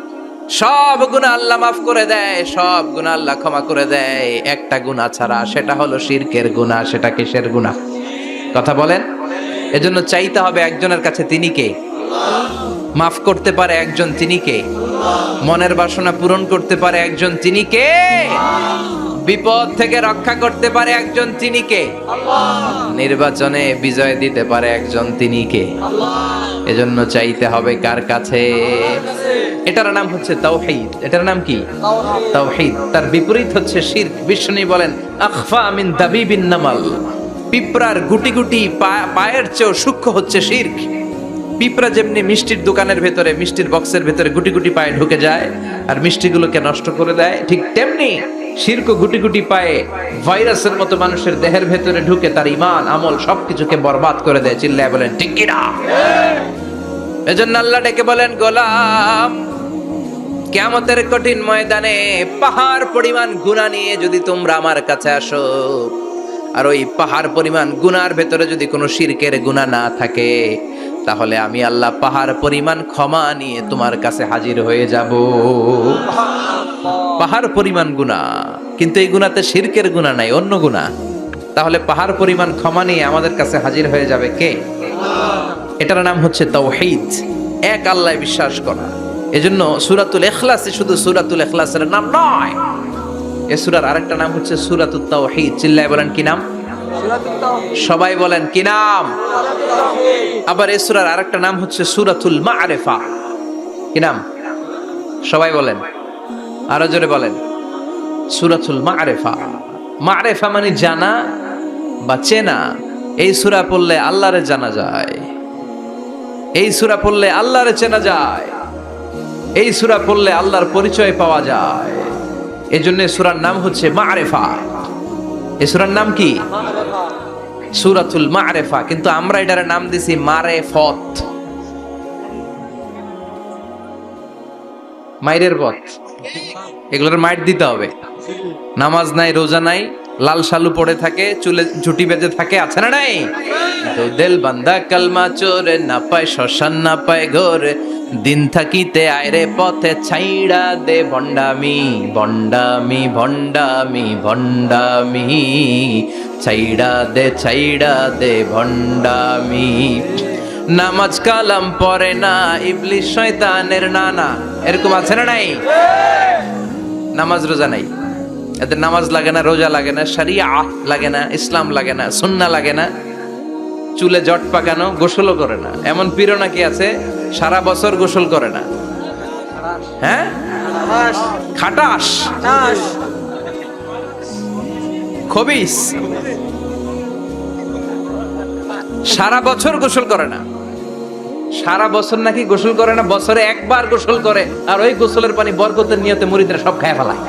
সব গুনাহ আল্লাহ মাফ করে দেয়, সব গুনাহ আল্লাহ ক্ষমা করে দেয়, একটা গুনাহ ছাড়া, সেটা হলো শিরকের গুনাহ। সেটা কিসের গুনাহ? কথা বলেন। এজন্য চাইতে হবে একজনের কাছে, তিনি কে? মাফ করতে পারে একজন, তিনি কে? মনের বাসনা পূরণ করতে পারে একজন, তিনি কে? বিপদ থেকে রক্ষা করতে পারে একজন, তিনি কে? নির্বাচনে বিজয় দিতে পারে একজন, তিনি কে? এজন্য চাইতে হবে কার কাছে? এটার নাম হচ্ছে তাওহীদ। এটার নাম কি? তাওহীদ। তার বিপরীত হচ্ছে শিরক। বিষ্ণু বলেন আখফা মিন দাবিবিন নামাল, পিঁপড়ার গুটি গুটি পায়ের চেয়েও সূক্ষ্ম হচ্ছে শিরক। পিঁপড়া যেমনি মিষ্টির দোকানের ভেতরে, মিষ্টির বক্সের ভেতরে গুটি গুটি পায়ে ঢুকে যায় আর মিষ্টিগুলোকে নষ্ট করে দেয়, ঠিক তেমনি শিরক গুটি গুটি পায়ে ভাইরাসের মতো মানুষের দেহের ভেতরে ঢুকে তার ঈমান আমল সবকিছুকে বরবাদ করে দেয়। চিল্লায় বলেন ঠিক কি না? এজন্য আল্লাহ ডেকে বলেন গোলাম, কিয়ামতের কঠিন ময়দানে পাহাড় পরিমাণ গুনাহ নিয়ে যদি তোমরা আমার কাছে আসো, আর ওই পাহাড় পরিমাণ গুনার ভেতরে যদি কোনো শিরকের গুনাহ না থাকে, তাহলে আমি আল্লাহ পাহাড় পরিমাণ ক্ষমা নিয়ে তোমার কাছে হাজির হয়ে যাব। পাহাড় পরিমাণ গুনাহ, কিন্তু এই গুনাতে শিরকের গুনাহ নাই, অন্য গুনাহ। তাহলে পাহাড় পরিমাণ ক্ষমা নিয়ে আমাদের কাছে হাজির হয়ে যাবে কে? এটার নাম হচ্ছে তাওহীদ, এক আল্লাহ বিশ্বাস করা। এজন্য সূরাতুল ইখলাস শুধু সূরাতুল ইখলাসের নাম নয়, এই সূরার আরেকটা নাম হচ্ছে সূরাতুত তাওহীদ। চিল্লায় বলেন কি নাম? সবাই বলেন কি নাম? আবার এই সূরার আরেকটা নাম হচ্ছে সূরাতুল মা'রিফা। কি নাম? সবাই বলেন, আরো জোরে বলেন। সূরাতুল মা'রিফা। মা'রিফা মানে জানা বা চেনা। এই সূরা পড়লে আল্লাহরে জানা যায়, এই সূরা পড়লে আল্লাহরে চেনা যায়, এই সূরা পড়লে আল্লাহর পরিচয় পাওয়া যায়। এজন্য সূরার নাম হচ্ছে মা'রিফা। এই সূরার নাম কি? সূরাতুল মা'রিফা। কিন্তু আমরা এটার নাম দিছি মারেফত, মাইরের পথ। এগুলোর মাইর দিতে হবে। নামাজ নাই, রোজা নাই, লাল শালু পড়ে থাকে, চুলে ঝুটি বেঁধে থাকে, আছে না নাই? তো দিল বান্দা কালমা চোরে, না পায় শ্মশান না পায় ঘর, দিন থাকিতে আয়রে পথে ছাইড়া দে ভণ্ডামি ভণ্ডামি ভণ্ডামি ভণ্ডামি, ছাইড়া দে ভণ্ডামি। নামাজ কালাম পড়ে না, ইবলিস শয়তানের নানা। এরকম আছে না নাই? নামাজ রোজা নাই, এদের নামাজ লাগে না, রোজা লাগে না, শরিয়া লাগে না, ইসলাম লাগে না, সুন্নাহ লাগে না, চুলে জট পাকানো, গোসলও করে না। এমন পীরও নাকি আছে সারা বছর গোসল করে না। হ্যাঁ, খাটাস, খবিস, সারা বছর গোসল করে না। সারা বছর নাকি গোসল করে না, বছরে একবার গোসল করে, আর ওই গোসলের পানি বরকতের নিয়তে মুরিদরা সব খায় ফেলায়।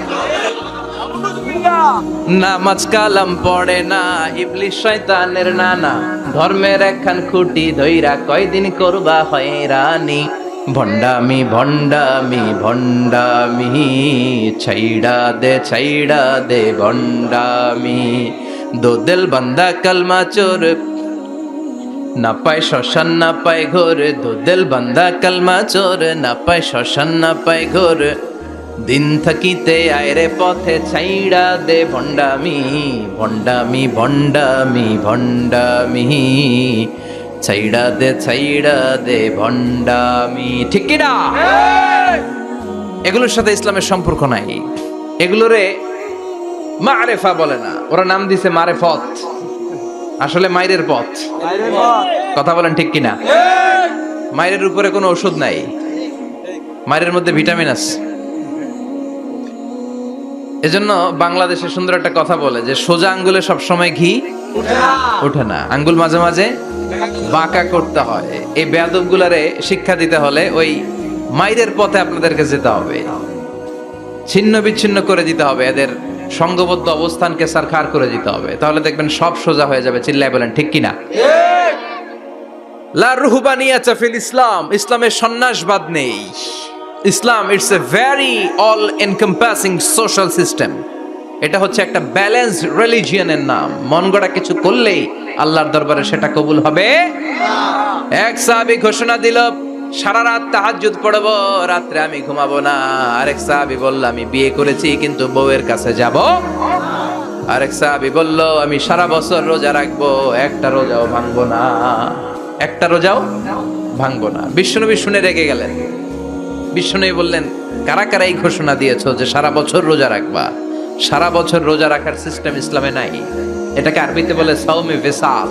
নামাজ কালাম পড়ে না, ইবলিস শয়তানের নানা, ধর্মের একখান খুঁটি ধইরা কয়দিন করবা হয়রানি। ভণ্ডামি ভণ্ডামি ভণ্ডামি, ছাইড়া দে ভণ্ডামি। দো দিল বান্দা কালমা চোর, না পায় শ্মশান না পায় ঘোর। দো দিল বান্দা কালমা চোর, না পায় শ্মশান না পায় ঘোর। দিন থাকিতে আয়রে পথে, ছাইড়া দে ভণ্ডামি ভণ্ডামি ভণ্ডামি ভণ্ডামি, ছাইড়া দে ভণ্ডামি। ঠিক কি না? এগুলোর সাথে ইসলামের সম্পর্ক নাই। এগুলোরে মারেফা বলে না, ওরা নাম দিছে মারেফত, আসলে মাইরের পথ। কথা বলেন ঠিক কিনা? মাইরের উপরে কোনো ওষুধ নাই, মাইরের মধ্যে ভিটামিন আছে। এজন্য বাংলাদেশে সুন্দর একটা কথা বলে যে সোজা আঙ্গুলে সবসময় ঘি ওঠে না, আঙ্গুল মাঝে মাঝে বাঁকা করতে হয়। এই বেয়াদব গুলারে শিক্ষা দিতে হলে ওই মাইরের পথে আপনাদেরকে যেতে হবে, ছিন্ন বিচ্ছিন্ন করে দিতে হবে, এদের সংঘবদ্ধ অবস্থানকে সারখার করে দিতে হবে, তাহলে দেখবেন সব সোজা হয়ে যাবে। চিল্লায় বলেন ঠিক কিনা? লা রুহবানিয়াতা ফিল ইসলাম, ইসলামের সন্ন্যাসবাদ নেই। Islam it's a very all encompassing social system. এটা হচ্ছে একটা ব্যালেন্সড রিলিজিয়নের নাম। মন গড়া কিছু করলেই আল্লাহর দরবারে সেটা কবুল হবে। এক সাহাবী ঘোষণা দিল, সারা রাত তাহাজ্জুদ পড়ব, রাত্রে আমি ঘুমাবো না। আরেক সাহাবী বলল, আমি বিয়ে করেছি কিন্তু বউয়ের কাছে যাব। আরেক সাহাবী বলল, আমি সারা বছর রোজা রাখবো, একটা রোজাও ভাঙবো না, একটা রোজাও ভাঙবো না। বিশ্বনবী শুনে রেগে গেলেন। বিশ্বনবী বললেন, কারা কারা এই ঘোষণা দিয়েছো যে সারা বছর রোজা রাখবা? সারা বছর রোজা রাখার সিস্টেম ইসলামে নাই। এটাকে আরবিতে বলে সাওমে ভিসাল।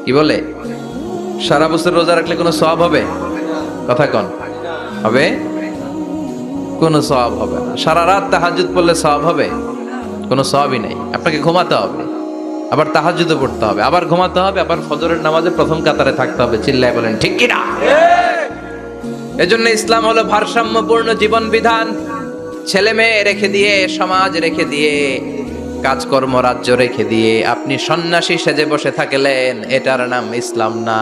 কি বলে? সারা বছর রোজা রাখলে কোনো সওয়াব হবে? কথা কন, হবে? কোনো সওয়াব হবে না। সারা রাত তাহাজ্জুদ পড়লে সওয়াব হবে? কোনো সওয়াবই নেই। আপনাকে ঘুমাতে হবে, আবার তাহাজ্জুদও পড়তে হবে, আবার ঘুমাতে হবে, আবার ফজরের নামাজে প্রথম কাতারে থাকতে হবে। চিল্লায় বলেন ঠিক কি না? এজন্য ইসলাম হলো ভারসাম্যপূর্ণ জীবন বিধান। ছেলে মেয়ে রেখে দিয়ে, সমাজ রেখে দিয়ে, কাজকর্ম রাজ্য রেখে দিয়ে আপনি সন্ন্যাসী সেজে বসে থাকলেন, এটার নাম ইসলাম না।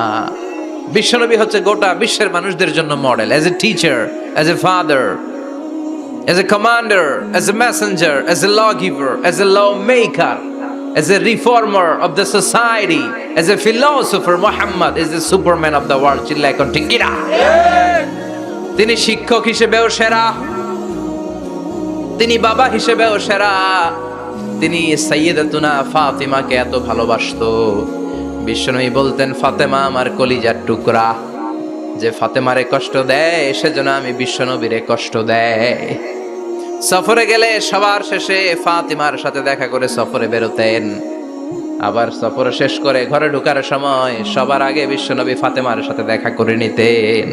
বিশ্বনবী হচ্ছে গোটা বিশ্বের মানুষদের জন্য model, as a teacher, as a father, as a commander, as a messenger, as a law giver, as a law maker, as a reformer of the society, as a philosopher. Muhammad is the superman of the world. চিল্লায় কোন ঠিক কি না? তিনি শিক্ষক হিসেবেও সেরা, তিনি বাবা হিসেবেও সেরা। তিনি সাইয়্যিদাতুনা ফাতিমাকে এত ভালোবাসতো, বিশ্বনবী বলতেন, ফাতেমা আমার কলিজার টুকরা, যে ফাতেমারে কষ্ট দেয় সেজন্য আমি বিশ্বনবীরে কষ্ট দেয়। সফরে গেলে সবার শেষে ফাতিমার সাথে দেখা করে সফরে বেরোতেন, আবার সফর শেষ করে ঘরে ঢোকার সময় সবার আগে বিশ্বনবী ফাতেমার সাথে দেখা করে নিতেন।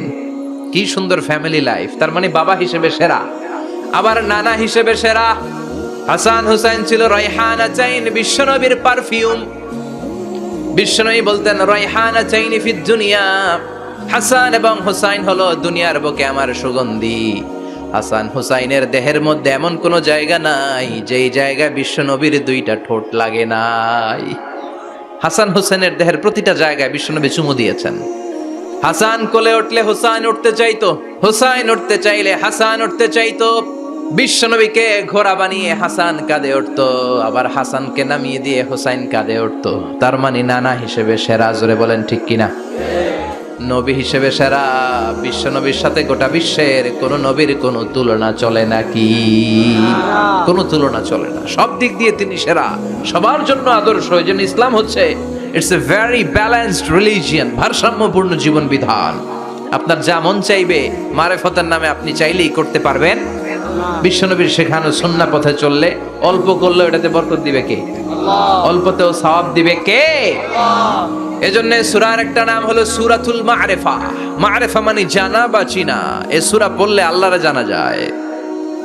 কি সুন্দর ফ্যামিলি লাইফ। তার মানে বাবা হিসেবে সেরা, আবার নানা হিসেবে সেরা। হাসান হুসাইন ছিল রায়হানা চাইন, বিশ্বনবীর পারফিউম। বিশ্বনবী বলতেন, রায়হানা চাইনি ফিদ দুনিয়া, হাসান এবং হুসাইন হলো দুনিয়ার বুকে আমার সুগন্ধি। হাসান হুসাইনের দেহের মধ্যে এমন কোন জায়গা নাই যেই জায়গায় বিশ্বনবীর দুইটা ঠোঁট লাগে নাই। হাসান হুসাইনের দেহের প্রতিটা জায়গায় বিশ্বনবী চুমু দিয়েছেন। হাসান কোলে উঠলে হুসাইন উঠতে চাইতো, হুসাইন উঠতে চাইলে হাসান উঠতে চাইতো। বিশ্বনবীকে ঘোড়া বানিয়ে হাসান কাঁধে উঠতো, আবার হাসানকে নামিয়ে দিয়ে হুসাইন কাঁধে উঠতো। তার মানে নানা হিসেবে সেরা। জোরে বলেন ঠিক কিনা? নবী হিসেবে সেরা। বিশ্বনবীর সাথে গোটা বিশ্বের কোন নবীর কোনো তুলনা চলে নাকি? কোনো তুলনা চলে না। সব দিক দিয়ে তিনি সেরা, সবার জন্য আদর্শ। এই জন্য ইসলাম হচ্ছে it's a very balanced religion, ভারসাম্যপূর্ণ জীবন বিধান। আপনার যা মন চাইবে মারেফতের নামে আপনি চাইলেই করতে পারবেন। বিশ্বনবীর শেখানো সুন্নাহ পথে চললে অল্প করলেও এটাতে বরকত দিবে কে? অল্পতেও সওয়াব দিবে কে? এজন্য সূরার একটা নাম হলো সূরাতুল মা'রিফা। মা'রিফা মানে জানা বা চিনা। এই সূরা পড়লে আল্লাহরে জানা যায়,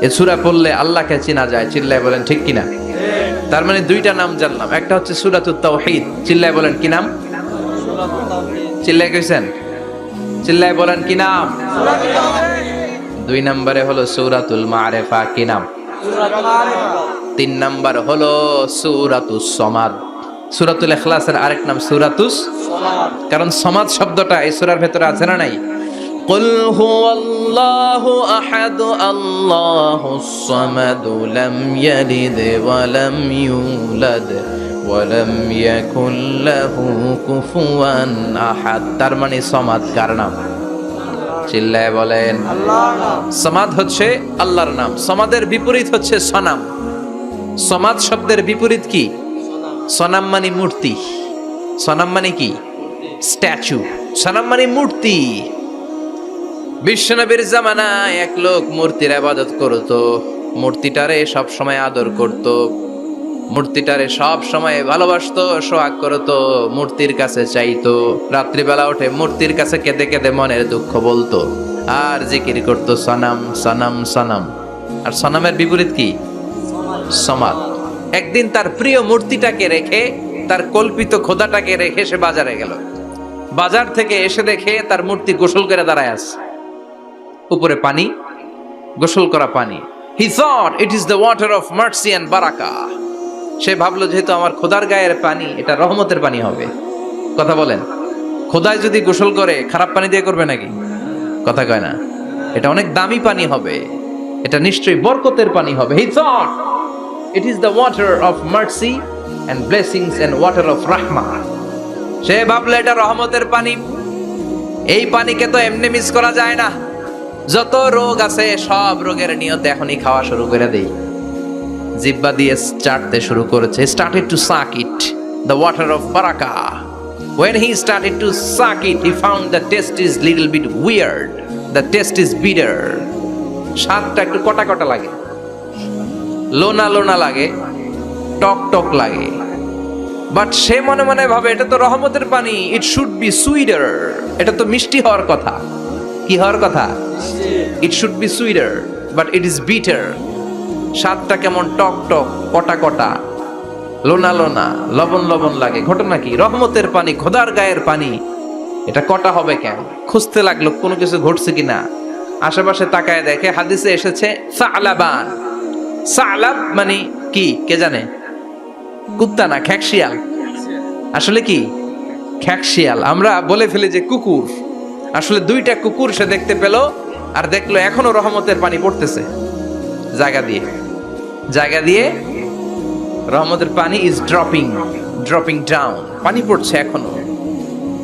এই সূরা পড়লে আল্লাহকে চেনা যায়। চিল্লায় বলেন ঠিক কিনা? তার মানে দুইটা নাম জানলাম, একটা হচ্ছে সূরাতুত তাওহীদ। চিল্লায় বলেন কি নাম? চিল্লায় কইছেন? চিল্লায় বলেন কি নাম? দুই নম্বরে হলো সূরাতুল মা'রিফা। কি নাম? তিন নম্বর হলো সূরাতুস সমাদ। সূরাতুল ইখলাসের আরেক নাম সূরাতুস সমাদ, কারণ সমাদ শব্দটা এই সূরার ভেতরে আছে না নাই? قل هو الله أحد الله الصمد لم يلد ولم يولد ولم يكن له كفوا أحد। তার মানে সমাদ কার নাম? চিল্লায় বলেন। আল্লাহর নাম। সমাদ হচ্ছে আল্লাহর নাম। সমাদের বিপরীত হচ্ছে সনাম। সমাদ শব্দের বিপরীত কি? সনাম মানে মূর্তি। সনাম মানে কি? স্ট্যাচু। সনাম মানে মূর্তি। বিশ্বনবীর জামানায় এক লোক মূর্তির ইবাদত করত, মূর্তিটারে সব সময় আদর করত, মূর্তিটারে সব সময় ভালোবাসতো, সোহাগ করত, মূর্তির কাছে চাইতো, রাত্রিবেলা উঠে মূর্তির কাছে কেঁদে কেঁদে মনের দুঃখ বলতো আর জিকির করতো সনাম সনাম সনাম। আর সনামের বিপরীত কি? সমাদ। একদিন তার প্রিয় মূর্তিটাকে রেখে, তার কল্পিত খোদাটাকে রেখে সে বাজারে গেল। বাজার থেকে এসে দেখে তার মূর্তি গোসল করে দাঁড়ায় আছে, উপরে পানি, গোসল করা পানি। He thought it is the water of mercy and বারাকা। সে ভাবলো যেহেতু আমার খোদার গায়ের পানি, এটা রহমতের পানি হবে। কথা বলেন, খোদায় যদি গোসল করে খারাপ পানি দিয়ে করবে নাকি? কথা কয় না। এটা অনেক দামি পানি হবে, এটা নিশ্চয়ই বরকতের পানি হবে। He thought it is the water of mercy and blessings and water of rahmah। সে ভাবলো এটা রহমতের পানি, এই পানিকে তো এমনি মিস করা যায় না। যত রোগ আছে সব রোগের নিয়তে এখনই খাওয়া শুরু করে দেই। জিহ্বা দিয়ে চাটতে শুরু করেছে। Started to suck it, the water of baraka. When he started to suck it, he found the taste is little bit weird. The taste is bitter. স্বাদটা একটু কটা কটা লাগে, লোনা লোনা লাগে, টক টক লাগে। বাট সে মনে মনে ভাবে এটা তো রহমতের পানি, ইট শুড বি সুইটার। এটা তো মিষ্টি হওয়ার কথা। কি হওয়ার কথা? It should be sweeter, but it is bitter. স্বাদটা কেমন টক টক, কটা কটা, লোনা লোনা, লবণ লবণ লাগে। ঘটনা কি? রহমতের পানি, খোদার গায়ের পানি, এটা কটা হবে কেন? খুঁজতে লাগলো কোনো কিছু ঘটছে কিনা। আশেপাশে তাকায় দেখে হাদিসে এসেছে সালাবান। সালাব মানে কি কে জানে? কুত্তা না, খ্যাকশিয়াল। আসলে কি? খ্যাকশিয়াল। আমরা বলে ফেলি যে কুকুর, আসলে দুইটা কুকুর সে দেখতে পেল, আর দেখলো এখনো রহমতের পানি পড়তেছে জায়গা দিয়ে জায়গা দিয়ে। রহমতের পানি ইজ ড্রপিং ডাউন, পানি পড়ছে এখনো।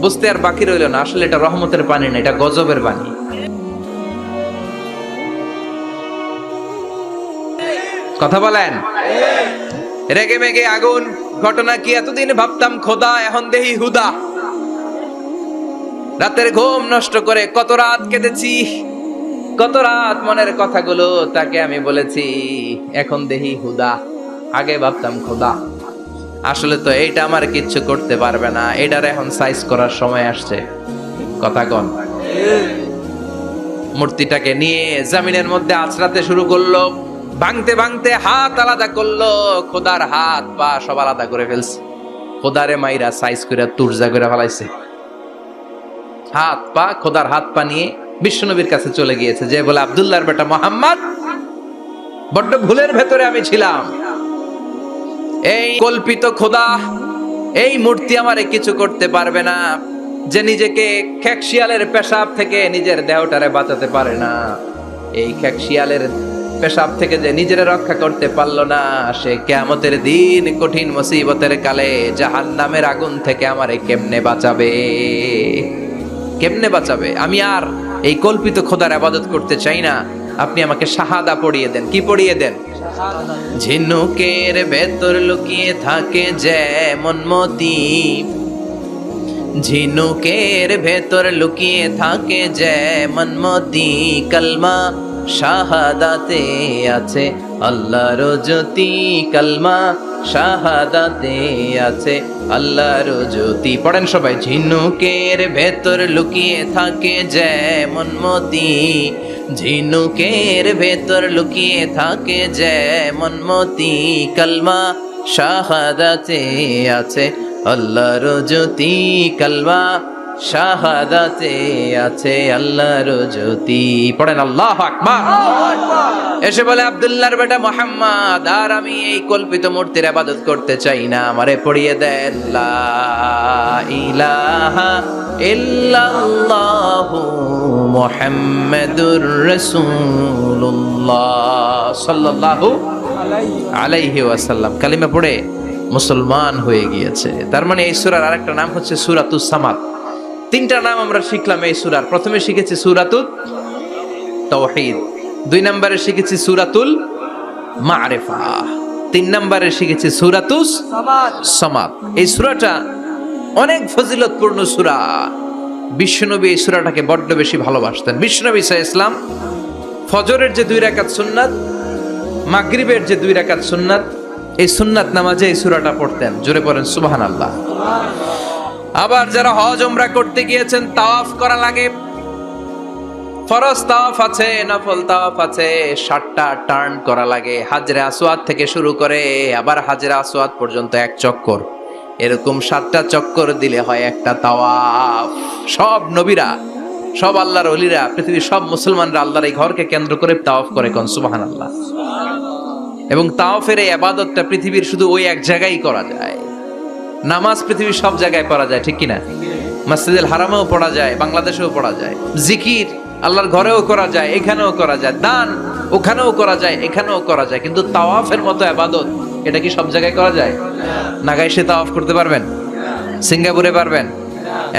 বুঝতে আর বাকি রইল না, আসলে এটা রহমতের পানি না, এটা গজবের পানি। কথা বলেন। রেগে মেগে আগুন। ঘটনা কি? এতদিন ভাবতাম খোদা, এখন দেহি হুদা। রাতের ঘুম নষ্ট করে কত রাত কেঁদেছি, কত রাত মনের কথাগুলো তাকে আমি বলেছি, এখন দেহি হুদা। আগে ভাবতাম খোদা, আসলে তো এইটা আমার কিচ্ছু করতে পারবে না, এটার এখন সাইজ করার সময় আসছে। কথা কন। মূর্তিটাকে নিয়ে জমিনের মধ্যে আছড়াতে শুরু করলো, ভাঙতে ভাঙতে হাত আলাদা করলো, খোদার হাত পা সব আলাদা করে ফেলছে। খোদারে মাইরা সাইজ করে তুরজা করে ফেলাইছে। হাত পা, খোদার হাত পা নিয়ে বিশ্বনবীর কাছে চলে গিয়েছে, যে বলে আব্দুল্লাহর বেটা মোহাম্মদ, বড্ড ভুলের ভেতরে আমি ছিলাম। এই কল্পিত খোদা, এই মূর্তি আমারে কিছু করতে পারবে না। যে নিজেকে খ্যাকশিয়ালের পেশাব থেকে নিজের দেহটারে বাঁচাতে পারে না, এই খ্যাকশিয়ালের পেশাব থেকে যে নিজের রক্ষা করতে পারলো না, সে কিয়ামতের দিন কঠিন মুসিবতের কালে জাহান্নামের আগুন থেকে আমারে কেমনে বাঁচাবে? কেমনে বাঁচাবে? আমি আর এই কল্পিত খোদার ইবাদত করতে চাই না। আপনি আমাকে শাহাদা পড়িয়ে দেন। কি পড়িয়ে দেন? ঝিনুকের ভেতর লুকিয়ে থাকে যেমন মতি, ঝিনুকের ভেতর লুকিয়ে থাকে যেমন মতি, কালমা শাহাদাতে আছে আল্লাহর জ্যোতি, কালমা শাহাদাতে আছে আল্লাহর জ্যোতি। পড়েন সবাই। ঝিনুকের ভেতর লুকিয়ে থাকে যেমন মতি, ঝিনুকের ভেতর লুকিয়ে থাকে যেমন মতি, কালমা শাহাদাতে আছে আল্লাহর জ্যোতি, কালমা শাহাদাতে আছে আল্লাহর জ্যোতি। পড়েন আল্লাহু আকবার। এসে বলে আব্দুল্লাহর বেটা মুহাম্মদ, আর আমি এই কল্পিত মূর্তির ইবাদত করতে চাই না, আমারে পড়িয়ে দেন লা ইলাহা ইল্লাল্লাহু মুহাম্মাদুর রাসূলুল্লাহ সাল্লাল্লাহু আলাইহি ওয়াসাল্লাম। কালিমা পড়ে মুসলমান হয়ে গিয়েছে। তার মানে এই সূরার আরেকটা নাম হচ্ছে সূরাতুস সামাদ। তিনটা নাম আমরা শিখলাম এই সূরার। প্রথমে শিখেছি সূরাতুত তাওহীদ, 2 নম্বরে শিখেছি সূরাতুল মারিফা, 3 নম্বরে শিখেছি সূরাতুস সামাদ। এই সূরাটা অনেক ফজিলতপূর্ণ সূরা। বিশ্বনবী এই সূরাটাকে বড্ড বেশি ভালোবাসতেন। বিশ্বনবী সাল্লাল্লাহু আলাইহি ওয়াসাল্লাম ফজরের যে 2 রাকাত সুন্নাত, মাগরিবের যে 2 রাকাত সুন্নাত, এই সুন্নাত নামাজে এই সূরাটা পড়তেন। জোরে পড়েন সুবহানাল্লাহ। আবার যারা হজ উমরা করতে গিয়েছেন, তাওয়াফ করা লাগে, ফরজ তাওয়াফ আছে, নফল তাওয়াফ আছে, 7টা টার্ন করা লাগে। হাজরে আসওয়াদ থেকে শুরু করে আবার হাজরে আসওয়াদ পর্যন্ত 1 চক্কর, এরকম 7টা চক্কর দিলে হয় একটা তাওয়াফ। সব নবীরা, সব আল্লাহর ওলিরা, পৃথিবীর সব মুসলমানরা আল্লাহর এই ঘরকে কেন্দ্র করে তাওয়াফ করে, কোন সুবহানাল্লাহ। এবং তাওয়াফের এই ইবাদতটা পৃথিবীর শুধু ওই এক জায়গায় করা যায়। নামাজ পৃথিবীর সব জায়গায় পড়া যায়, ঠিক কিনা? মসজিদুল হারামেও পড়া যায়, বাংলাদেশেও পড়া যায়। জিকির আল্লাহর ঘরেও করা যায়, এখানেও করা যায়। দান ওখানেও করা যায়, এখানেও করা যায়। কিন্তু তাওয়াফের মতো ইবাদত, এটা কি সব জায়গায় করা যায়? নাগাইশে তাওয়াফ করতে পারবেন? সিঙ্গাপুরে পারবেন?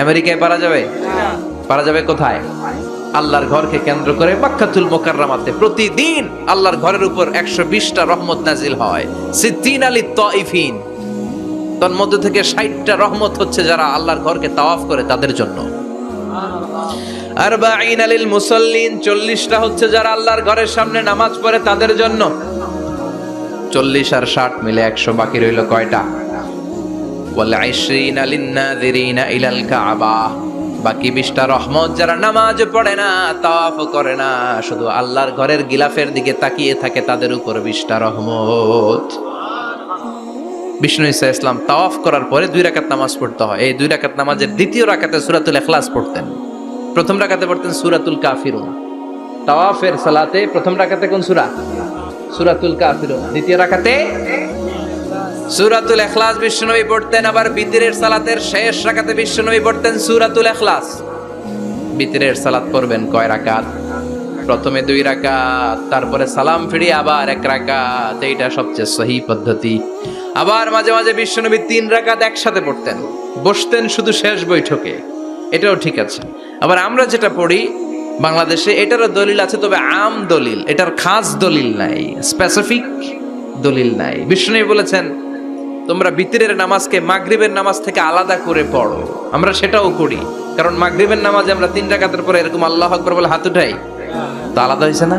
আমেরিকায় পারা যাবে? পারা যাবে কোথায়? আল্লাহর ঘরকে কেন্দ্র করে মক্কাতুল মুকাররমাতে প্রতিদিন আল্লাহর ঘরের উপর 120টা রহমত নাজিল হয়। সিদ্দিন আলী তাইফিন, তার মধ্যে থেকে 60টা রহমত হচ্ছে যারা আল্লাহর ঘরকে তাওয়াফ করে তাদের জন্য। আরবাঈন আলিল মুসাল্লিন, 40টা হচ্ছে যারা আল্লাহর ঘরের সামনে নামাজ পড়ে তাদের জন্য। 40 আর 60 মিলে 100, বাকি রইল কয়টা? ওয়াল 20 লিন নাযিরিনা ইলাল কাবা, বাকি 20টা রহমত যারা নামাজ পড়ে না, তাওয়াফ করে না, শুধু আল্লাহর ঘরের গিলাফের দিকে তাকিয়ে থাকে, তাদের উপর 20টা রহমত। বিষ্ণু ঈসা ইসলাম তাওয়াফ করার পরে 2 রাকাত নামাজ পড়তে হয়। এই 2 রাকাত নামাজের দ্বিতীয় রাকাতে সূরাতুল ইখলাস পড়তেন, প্রথম রাকাতে পড়তেন সূরাতুল কাফিরুন। তাওয়াফের সালাতে প্রথম রাকাতে কোন সূরা? সূরাতুল কাফিরুন। দ্বিতীয় রাকাতে সূরাতুল ইখলাস বিশ্বনবী পড়তেন। আবার বিতরের সালাতের শেষ রাকাতে বিশ্বনবী পড়তেন সূরাতুল ইখলাস। বিতরের সালাত পড়বেন কয় রাকাত? প্রথমে 2 রাকাত, তারপরে সালাম ফিরিয়ে আবার 1 রাকাত। এইটা সবচেয়ে সহি পদ্ধতি। আবার মাঝে মাঝে বিশ্বনবী 3 রাকাত একসাথে পড়তেন, বসতেন শুধু শেষ বৈঠকে, এটাও ঠিক আছে। আবার আমরা যেটা পড়ি বাংলাদেশে, এটারও দলিল আছে, তবে আম দলিল, এটার খাস দলিল নাই, স্পেসিফিক দলিল নাই। বিশ্বনবী বলেছেন তোমরা বিতরের নামাজকে মাগরিবের নামাজ থেকে আলাদা করে পড়ো। আমরা সেটাও করি, কারণ মাগরিবের নামাজে আমরা 3 রাকাতের পরে এরকম আল্লাহু আকবার বলে হাত উঠাই, তো আলাদা হয়েছে না?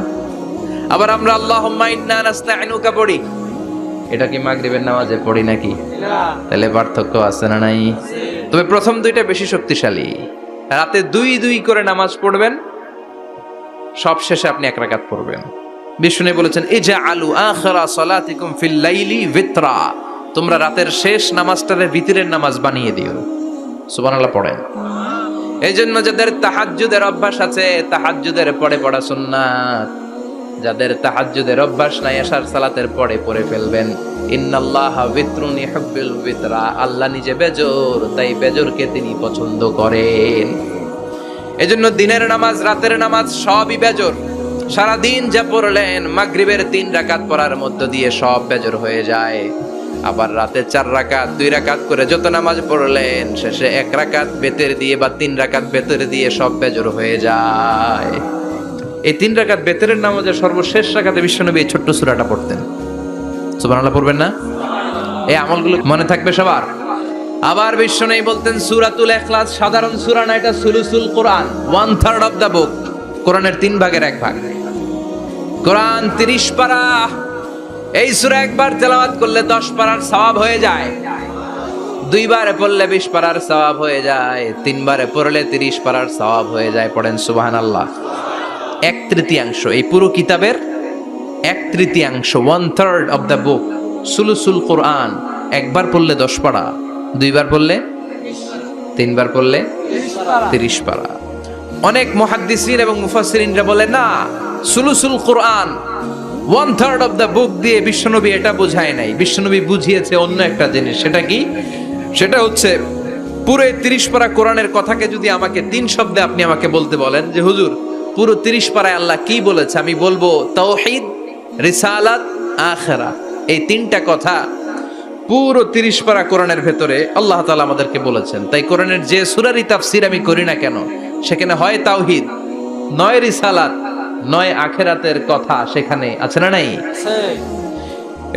আবার আমরা আল্লাহুম্মা ইন্না নাস্তাইনুকা পড়ি, এটা কি মাগরিবের নামাজে পড়ি নাকি? তাহলে পার্থক্য আছে না নাই? তবে প্রথম 2টা বেশি শক্তিশালী। রাতে 2 করে নামাজ পড়বেন, সব শেষে আপনি 1 রাকাত পড়বেন। বিষ্ণু বলেছেন ইজআলু আখিরা সালাতিকুম ফিল লাইলি বিতরা, তোমরা রাতের শেষ নামাজটারে বিতরের নামাজ বানিয়ে দিও। সুবহানাল্লাহ পড়েন। এই জন্য যাদের তাহাজ্জুদের অভ্যাস আছে, তাহাজ্জুদের পরে পড়া সুন্নাত। যাদের তাহাজ্জুদের অভ্যাস নাই, এশার সালাতের পরে পড়ে ফেলবেন। ইন্নাল্লাহা বিতরুন ইউহিব্বুল বিতরা, আল্লাহ নিজে বেজর, তাই বেজরকে তিনি পছন্দ করেন। এজন্য দিনের নামাজ, রাতের নামাজ সবই বেজর। সারা দিন যা পড়লেন, মাগরিবের 3 রাকাত পড়ার মধ্য দিয়ে সব বেজর হয়ে যায়। আবার রাতে 4 রাকাত, 2 রাকাত করে যত নামাজ পড়লেন, শেষে 1 রাকাত বেতের দিয়ে বা 3 রাকাত বেতের দিয়ে সব বেজর হয়ে যায়। এই 3 রাকাত বেতেরের নামাজের সর্বশেষ রাকাতে বিশ্বনবী এই ছোট্ট সূরাটা পড়তেন। সুবহানাল্লাহ পড়বেন না? এই আমলগুলো মনে থাকবে সবার। আবার বিশ্বনবী বলতেন সূরাতুল ইখলাস সাধারণ সূরা না, এটা সুলুসুল কোরআন, 1/3 অফ দ্য বুক। কোরআনের 3 ভাগের 1 ভাগ। কোরআন 30 পারা। এই সূরা একবার তেলাওয়াত করলে 10 পারার সওয়াব হয়ে যায়। 2 বারে পড়লে 20 পারার সওয়াব হয়ে যায়। 3 বারে পড়লে 30 পারার সওয়াব হয়ে যায়। পড়েন সুবহানাল্লাহ। 1/3 এই পুরো কিতাবের 1/3, 1/3 অফ দ্য বুক, সুলুসুল কোরআন। একবার পড়লে 10 পারা, 2 বার পড়লে 3 বার পড়লে 30 পারা। অনেক মুহাদ্দিসিন এবং মুফাসসিরিনরা বলে না, সুলুসুল কোরআন 1/3 অফ দ্য বুক দিয়ে বিশ্বনবী এটা বোঝায় নাই। বিশ্বনবী বুঝিয়েছে অন্য একটা জিনিস। সেটা কি? সেটা হচ্ছে পুরো 30 পারা কোরআনের কথাকে যদি আমাকে 3 শব্দে আপনি আমাকে বলতে বলেন যে হুজুর পুরো 30 পারায় আল্লাহ কি বলেছে, আমি বলবো তাওহীদ, রিসালাত, আখিরাত। এই 3টা কথা পুরো 30 পারা কোরআনের ভেতরে আল্লাহ তাআলা আমাদেরকে বলেছেন। তাই কোরআনের যে সূরারই তাফসীর আমি করি না কেন, সেখানে হয় তাওহীদ, নয় রিসালাত, নয় আখিরাতের কথা সেখানে আছে না নাই?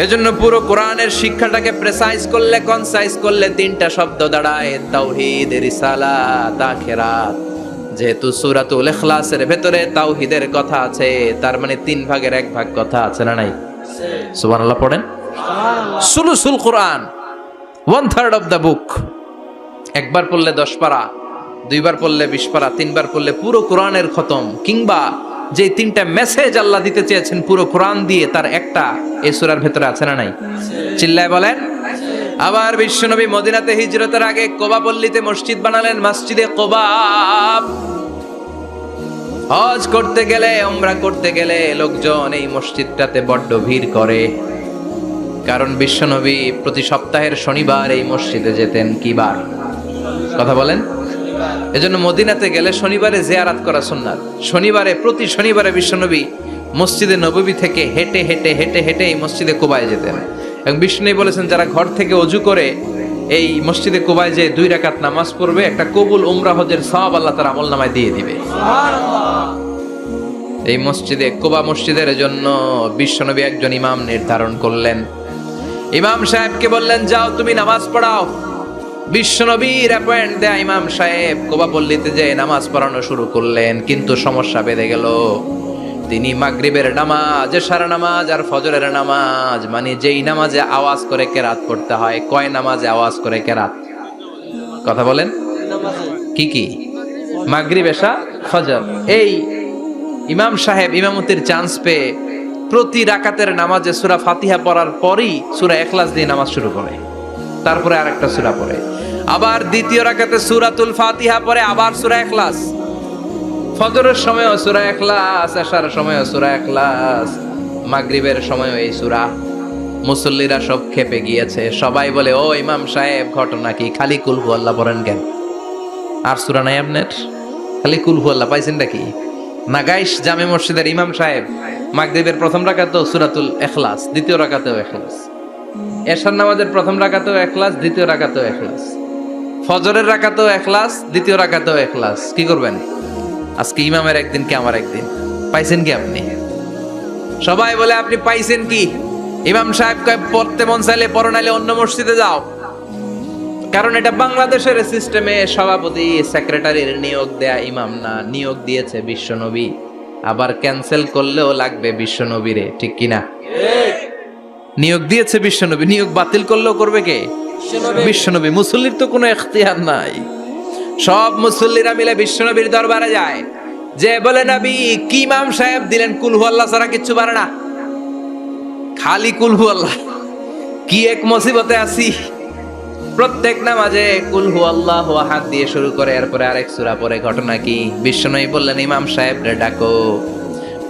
এজন্য পুরো কোরআনের শিক্ষাটাকে প্রেসাইজ করলে, কনসাইজ করলে 3টা শব্দ দাঁড়ায়, তাওহীদ, রিসালাত, আখিরাত। যেহেতু সূরাতুল ইখলাসের ভেতরে তাওহীদের কথা আছে, তার মানে 3 ভাগের 1 ভাগ কথা আছে না নাই? সুবহানাল্লাহ পড়েন। সুলুসুল কোরআন 1/3 অফ দ্য বুক। একবার পড়লে 10 পারা, 2বার পড়লে 20 পারা, 3বার পড়লে পুরো কোরআনের খতম। কিংবা যে 3টা মেসেজ আল্লাহ দিতে চেয়েছেন পুরো কোরআন দিয়ে, তার একটা এই সূরার ভেতরে আছে না নাই? চিল্লায় বলেন। আবার বিশ্বনবী মদিনাতে হিজরতের আগে কোবা পল্লীতে মসজিদ বানালেন, মসজিদে কোবা। হজ করতে গেলে, উমরা করতে গেলে লোকজন এই মসজিদটাতে বড্ড ভিড় করে। কারণ বিশ্বনবী প্রতি সপ্তাহের শনিবার এই মসজিদে যেতেন। কি বার? কথা বলেন। এজন্য মদিনাতে গেলে শনিবারে জিয়ারাত করা সুন্নাত। শনিবারে, প্রতি শনিবারে বিশ্বনবী মসজিদে নববী থেকে হেঁটে হেঁটে হেঁটে হেঁটে এই মসজিদে কুবায় যেতেন। এবং বিষ্ণু বলেছেন যারা ঘর থেকে ওযু করে এই মসজিদে কুবায় যে 2 রাকাত নামাজ পড়বে, একটা কবুল উমরা হজের সওয়াব আল্লাহ তার আমলনামায় দিয়ে দিবে। এই মসজিদে কুবা মসজিদের জন্য বিশ্বনবী একজন ইমাম নির্ধারণ করলেন। ইমাম সাহেবকে বললেন যাও তুমি নামাজ পড়াও। বিশ্বনবীর অ্যাপয়েন্ট দেয়া ইমাম সাহেব কুবা পল্লীতে যে নামাজ পড়ানো শুরু করলেন। কিন্তু সমস্যা বেঁধে গেল। তিনি মাগরিবের নামাজ, এশার নামাজ আর ফজরের নামাজ, মানে যেই নামাজে আওয়াজ করে কেরাত পড়তে হয়, কয় নামাজে আওয়াজ করে কেরাত? কথা বলেন। কি কি? মাগরিব, এশা, ফজর। এই ইমাম সাহেব ইমামতির চান্স পেয়ে প্রতি রাকাতের নামাজে সূরা ফাতিহা পড়ার পরই সূরা ইখলাস দিয়ে নামাজ শুরু করে, তারপরে আরেকটা সূরা পড়ে। আবার দ্বিতীয় রাকাতে সূরাতুল ফাতিহা পড়ে, আবার সূরা ইখলাস। ফজরের সময়ও সূরা ইখলাস, এশার সময়ও সূরা ইখলাস, মাগরিবের সময়ও এই সূরা। মুসল্লিরা সব খেপে গিয়েছে। সবাই বলে ও ইমাম সাহেব ঘটনা কি? খালি কুল হু আল্লাহ পড়েন কেন? আর সূরা নাই আপনার? খালি কুল হু আল্লাহ পাইছেন নাকি? নাগাইশ জামে মসজিদের ইমাম সাহেব মাগরিবের প্রথম রাকাতেও সূরাতুল ইখলাস, দ্বিতীয় রাকাতেও ইখলাস। এশার নামাজের প্রথম রাকাতেও ইখলাস, দ্বিতীয় রাকাতেও ইখলাস। ফজরের রাকাতেও ইখলাস, দ্বিতীয় রাকাতেও ইখলাস। কি করবেন? আজকে ইমামের একদিন কি আমার একদিন। পাইছেন কি আপনি? সবাই বলে আপনি পাইছেন কি? ইমাম সাহেব কয় পড়তে মন চাইলে পড়ো, নাইলে অন্য মসজিদে যাও। কারণ এটা বাংলাদেশের সিস্টেমে সভাপতি সেক্রেটারির নিয়োগ দেয়া ইমাম না, নিয়োগ দিয়েছে বিশ্বনবী। আবার ক্যান্সেল করলেও লাগবে বিশ্বনবীরে, ঠিক কিনা? নিয়োগ দিয়েছে বিশ্বনবী, নিয়োগ বাতিল করলেও করবে কে? বিশ্বনবী। মুসল্লির তো কোনো এখতিয়ার নাই। সব মুসল্লিরা মিলে বিশ্বনবীর দরবারে যায়, যে বলে নবী কি ইমাম সাহেব দিলেন কুল হু আল্লাহ ছাড়া কিচ্ছু পারে না, খালি কুল হু আল্লাহ। কি এক মুসিবতে আছি। প্রত্যেক নামাজে কুল হু আল্লাহু আহাদ দিয়ে শুরু করে, এরপরে আরেক সূরা পড়ে। ঘটনা কি? বিশ্বনবী বললেন ইমাম সাহেবরে ডাকো।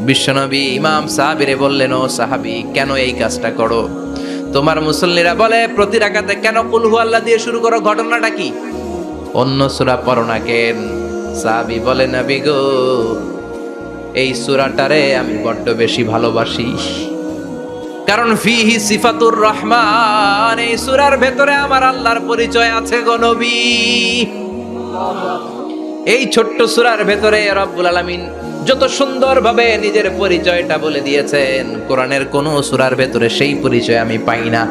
বিশ্বনবী ইমাম সাহাবীরে বললেন ও সাহাবী কেন এই কাজটা করো? তোমার মুসল্লিরা বলে প্রতি রাকাতে কেন কুল হু আল্লাহ দিয়ে শুরু করো, ঘটনাটা কি? অন্য সূরা পড়ো না কেন? সাহাবী বলে নবী গো এই সূরাটারে আমি বড্ড বেশি ভালোবাসি, কারণ ফিহি সিফাতুর রহমান, এই সূরার ভেতরে আমার আল্লাহর পরিচয় আছে গো নবী। এই ছোট্ট সূরার ভেতরে রব্বুল আলামিন যত সুন্দরভাবে নিজের পরিচয়টা বলে দিয়েছেন, কোরআনের কোন সূরার ভেতরে সেই পরিচয় আমি পাই না।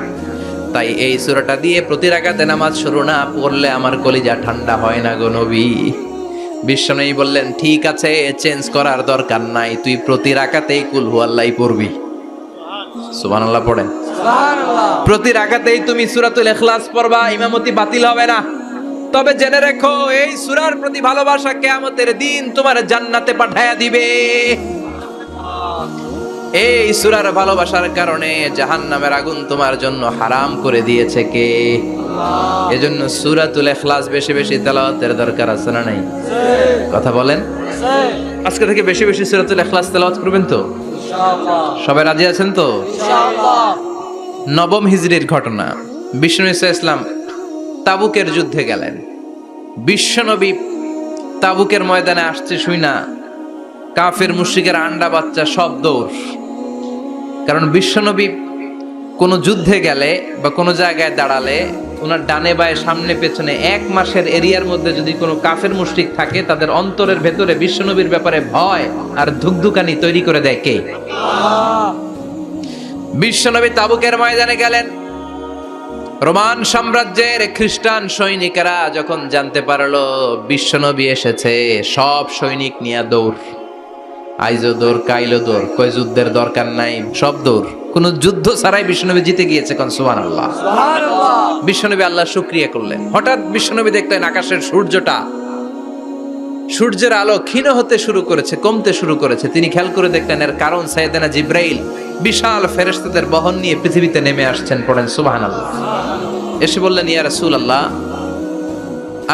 তাই এই সূরাটা দিয়ে প্রতি রাকাতে নামাজ শুরু না পড়লে আমার কলিজা ঠান্ডা হয় না গো নবী। বিশ্বনবী বললেন ঠিক আছে, চেঞ্জ করার দরকার নাই, তুই প্রতি রাকাতেই কুল হু আল্লাহই পড়বি। সুবহানাল্লাহ পড়েন। সুবহানাল্লাহ। প্রতি রাকাতেই তুমি সূরাতুল ইখলাস পড়বা, ইমামতি বাতিল হবে না। তবে জেনে রেখো এই সূরার প্রতি ভালোবাসা কিয়ামতের দিন তোমার জান্নাতে পাঠায়া দিবে। এই সূরার ভালোবাসার কারণে জাহান্নামের আগুন তোমার জন্য হারাম করে দিয়েছে কে? এজন্য সূরাতুল ইখলাস বেশি বেশি তেলাওয়াতের দরকার আছে না নাই? কথা বলেন। আজকে থেকে বেশি বেশি সূরাতুল ইখলাস তেলাওয়াত করবেন তো? সবাই রাজি আছেন তো? নবম হিজরির ঘটনা। বিষ্ণু ইসলাম তাবুকের যুদ্ধে গেলেন। বিশ্বনবী তাবুকের ময়দানে আসছে শুই না কাফের মুশরিকের আন্ডা বাচ্চা সব দৌড়। কারণ বিশ্বনবী কোনো যুদ্ধে গেলে বা কোনো জায়গায় দাঁড়ালে ওনার ডানে বায়ে সামনে পেছনে 1 মাসের এরিয়ার মধ্যে যদি কোনো কাফের মুশরিক থাকে তাদের অন্তরের ভেতরে বিশ্বনবীর ব্যাপারে ভয় আর ধুকধুকানি তৈরি করে দেয় কে? বিশ্বনবী তাবুকের ময়দানে গেলেন। রোমান সাম্রাজ্যের খ্রিস্টান সৈনিকেরা যখন জানতে পারলো বিশ্বনবী এসেছে, সব সৈনিক নিয়ে দৌড়। আইজো দৌড়, কাইলো দৌড়, কই যুদ্ধের দরকার নাই, সব দৌড়। কোন যুদ্ধ ছাড়াই বিশ্বনবী জিতে গিয়েছে। কোন সুবহানাল্লাহ। বিশ্বনবী আল্লাহ শুকরিয়া করলেন। হঠাৎ বিশ্বনবী দেখলেন আকাশের সূর্যের আলো ক্ষীণ হতে শুরু করেছে, কমতে শুরু করেছে। তিনি খেয়াল করে দেখলেন এর কারণ সাইয়েদনা জিব্রাইল বিশাল ফেরেশতাদের বহন নিয়ে পৃথিবীতে নেমে আসছেন। পড়েন সুবহানাল্লাহ। এসে বললেন, ইয়া রাসূলুল্লাহ,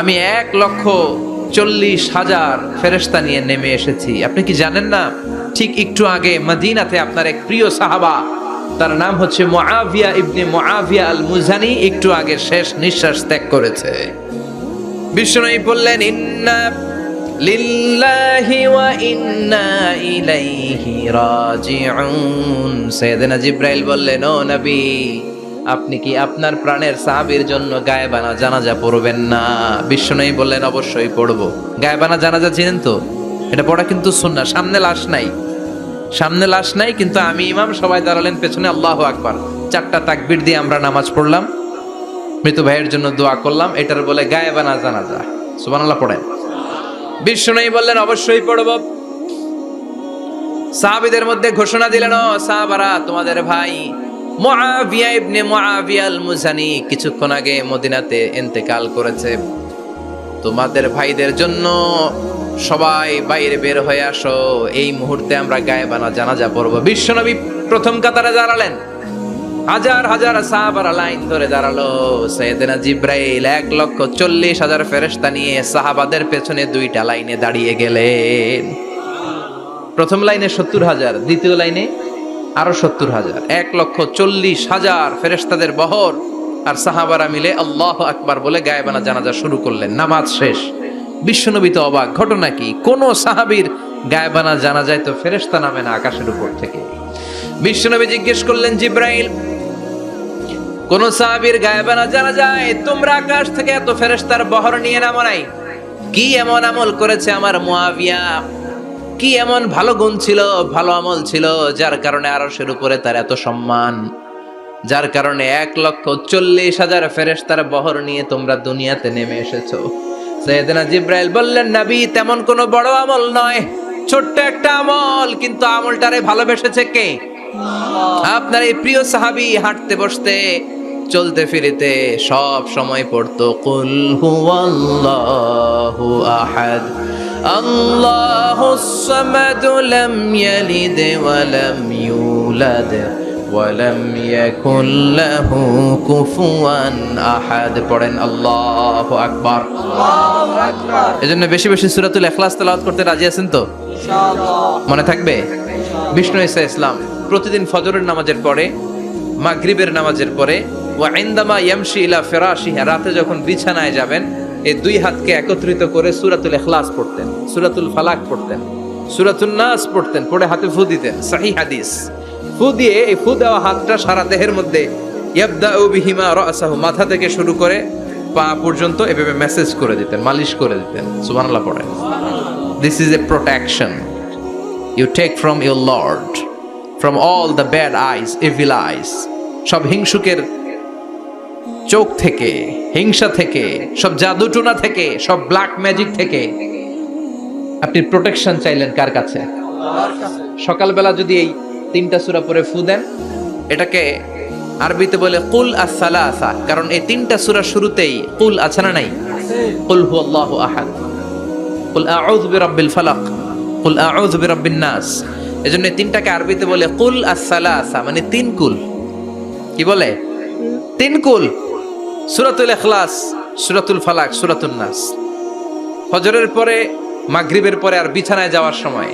আমি 1,40,000 ফেরেশতা নিয়ে নেমে এসেছি। আপনি কি জানেন না ঠিক একটু আগে মদিনাতে আপনার এক প্রিয় সাহাবা, তার নাম হচ্ছে মুআবিয়া ইবনে মুআবিয়া আল মুজানি, একটু আগে শেষ নিঃশ্বাস ত্যাগ করেছে। বিষ্ণু বললেন, ইন্না লিল্লাহি ওয়া ইন্না ইলাইহি রাজিউন। সাইয়েদনা জিব্রাইল বললেন, ও নবী, আপনি কি আপনার প্রাণের সাহাবীর জন্য গায়েবানা জানাজা পড়বেন না? বিষ্ণু বললেন, অবশ্যই পড়ব। গায়েবানা জানাজা চিনেন তো? এটা পড়া কিন্তু সুন্নাহ। সামনে লাশ নাই, কিন্তু আমি ইমাম, সবাই দাঁড়ালেন পেছনে, আল্লাহু আকবার 4টা তাকবীর দিয়ে আমরা নামাজ পড়লাম, মৃত ভাইয়ের জন্য দোয়া করলাম। এটার বলে গায়েবানা জানাজা। সুবহানাল্লাহ পড়েন। বিষ্ণু বললেন, অবশ্যই পড়ব। সাহাবীদের মধ্যে ঘোষণা দিলেন, ও সাহাবারা, তোমাদের ভাই মুআবিয়া ইবনে মুআবিয়া আল মুজানি কিছুক্ষণ আগে মদিনাতে ইন্তেকাল করেছে। তোমাদের ভাইদের জন্য সবাই বাইরে বের হয়ে আসো, এই মুহূর্তে আমরা গায়েবানা জানাজা পড়ব। বিশ্বনবী প্রথম কাতারে দাঁড়ালেন। হাজার হাজার সাহাবারা লাইন ধরে দাঁড়ালো। সাইয়েদনা জিব্রাইল 1,40,000 ফেরেশতা নিয়ে সাহাবাদের পেছনে 2টা লাইনে দাঁড়িয়ে গেলেন। প্রথম লাইনে 70,000, দ্বিতীয় লাইনে আরো 70,000, 1,40,000 ফেরেশতাদের বহর। আর সাহাবারা মিলে আল্লাহু আকবার বলে গায়েবানা জানাজা শুরু করলেন। নামাজ শেষ। বিশ্বনবী তো অবাক, ঘটনা কি? কোন সাহাবীর গায়েবানা জানাজায় তো ফেরেশতা নামে না আকাশের উপর থেকে। বিশ্বনবী জিজ্ঞেস করলেন, জিব্রাইল, কোন সাহাবীর গায়েবানা জানাজায় তোমরা আকাশ থেকে এত ফেরেশতার বহর নিয়ে নামো নাই? কি এমন আমল করেছে আমার মুআবিয়া? কি এমন ভালো গুণ ছিল, ভালো আমল ছিল, যার কারণে আরশের উপরে তার এত সম্মান, যার কারণে 1,40,000 ফেরেশতার বহর নিয়ে তোমরা দুনিয়াতে নেমে এসেছো? সাইয়েদনা জিব্রাইল বললেন, নবী, তেমন কোনো বড় আমল নয়, ছোট্ট একটা আমল, কিন্তু আমলটারে ভালোবেসেছে কে? আপনার এই প্রিয় সাহাবী হাঁটতে বসতে চলতে ফিরিতে সব সময় পড়তো, কুল হুয়াল্লাহু আহাদ আল্লাহুস সামাদ লাম ইয়ালিদ ওয়া লাম ইউলাদ ওয়া লাম ইয়াকুল লাহু কুফুয়ান আহাদ। পড়েন আল্লাহু আকবার। আল্লাহু আকবার। এজন্য বেশি বেশি সূরাতুল ইখলাস তেলাওয়াত করতে রাজি আছেন তো? ইনশাআল্লাহ। মনে থাকবে? বিষ্ণু ঈসা ইসলাম প্রতিদিন ফজরের নামাজের পরে, মাগরিবের নামাজের পরে, ওয়া ইনদামা ইয়ামশি ইলা ফিরাশিহি, রাতে যখন বিছানায় যাবেন, এই 2 হাতকে একত্রিত করে সূরাতুল ইখলাস পড়তেন, সূরাতুল ফালাক পড়তেন, সূরাতুন নাস পড়তেন, পড়ে হাতে ফু দিতেন। সহিহ হাদিস। ফু দিয়ে এই ফু দেওয়া হাতটা সারা দেহের মধ্যে ইয়াবদাউ বিহিমা রাসাহু, মাথা থেকে শুরু করে পা পর্যন্ত এভাবে মেসেজ করে দিতেন, মালিশ করে দিতেন। সুবহানাল্লাহ পড়েন। This is a protection you take from your Lord from all the bad eyes, evil eyes, সব হিংসুকের চোখ থেকে, হিংসা থেকে, সব জাদুটোনা থেকে, সব ব্ল্যাক ম্যাজিক থেকে আপনি প্রোটেকশন চাইলেন কার কাছে? সকালবেলা যদি এই 3টা সূরা পড়ে ফু দেন, এটাকে আরবিতে বলে কুল আস-সালাসা, কারণ এই 3টা সূরা শুরুতেই কুল আছে না নাই? কুল হুয়াল্লাহু আহাদ, কুল আউযু বিরাব্বিল ফালাক, কুল আউযু বিরাব্বিন নাস, এজন্য এই তিনটাকে আরবিতে বলে কুল আস-সালাসা, মানে তিন কুল। কি বলে? তিন কুল। সূরাতুল ইখলাস, সূরাতুল ফালাক, সূরাতুন নাস। ফজরের পরে, মাগরিবের পরে আর বিছানায় যাওয়ার সময়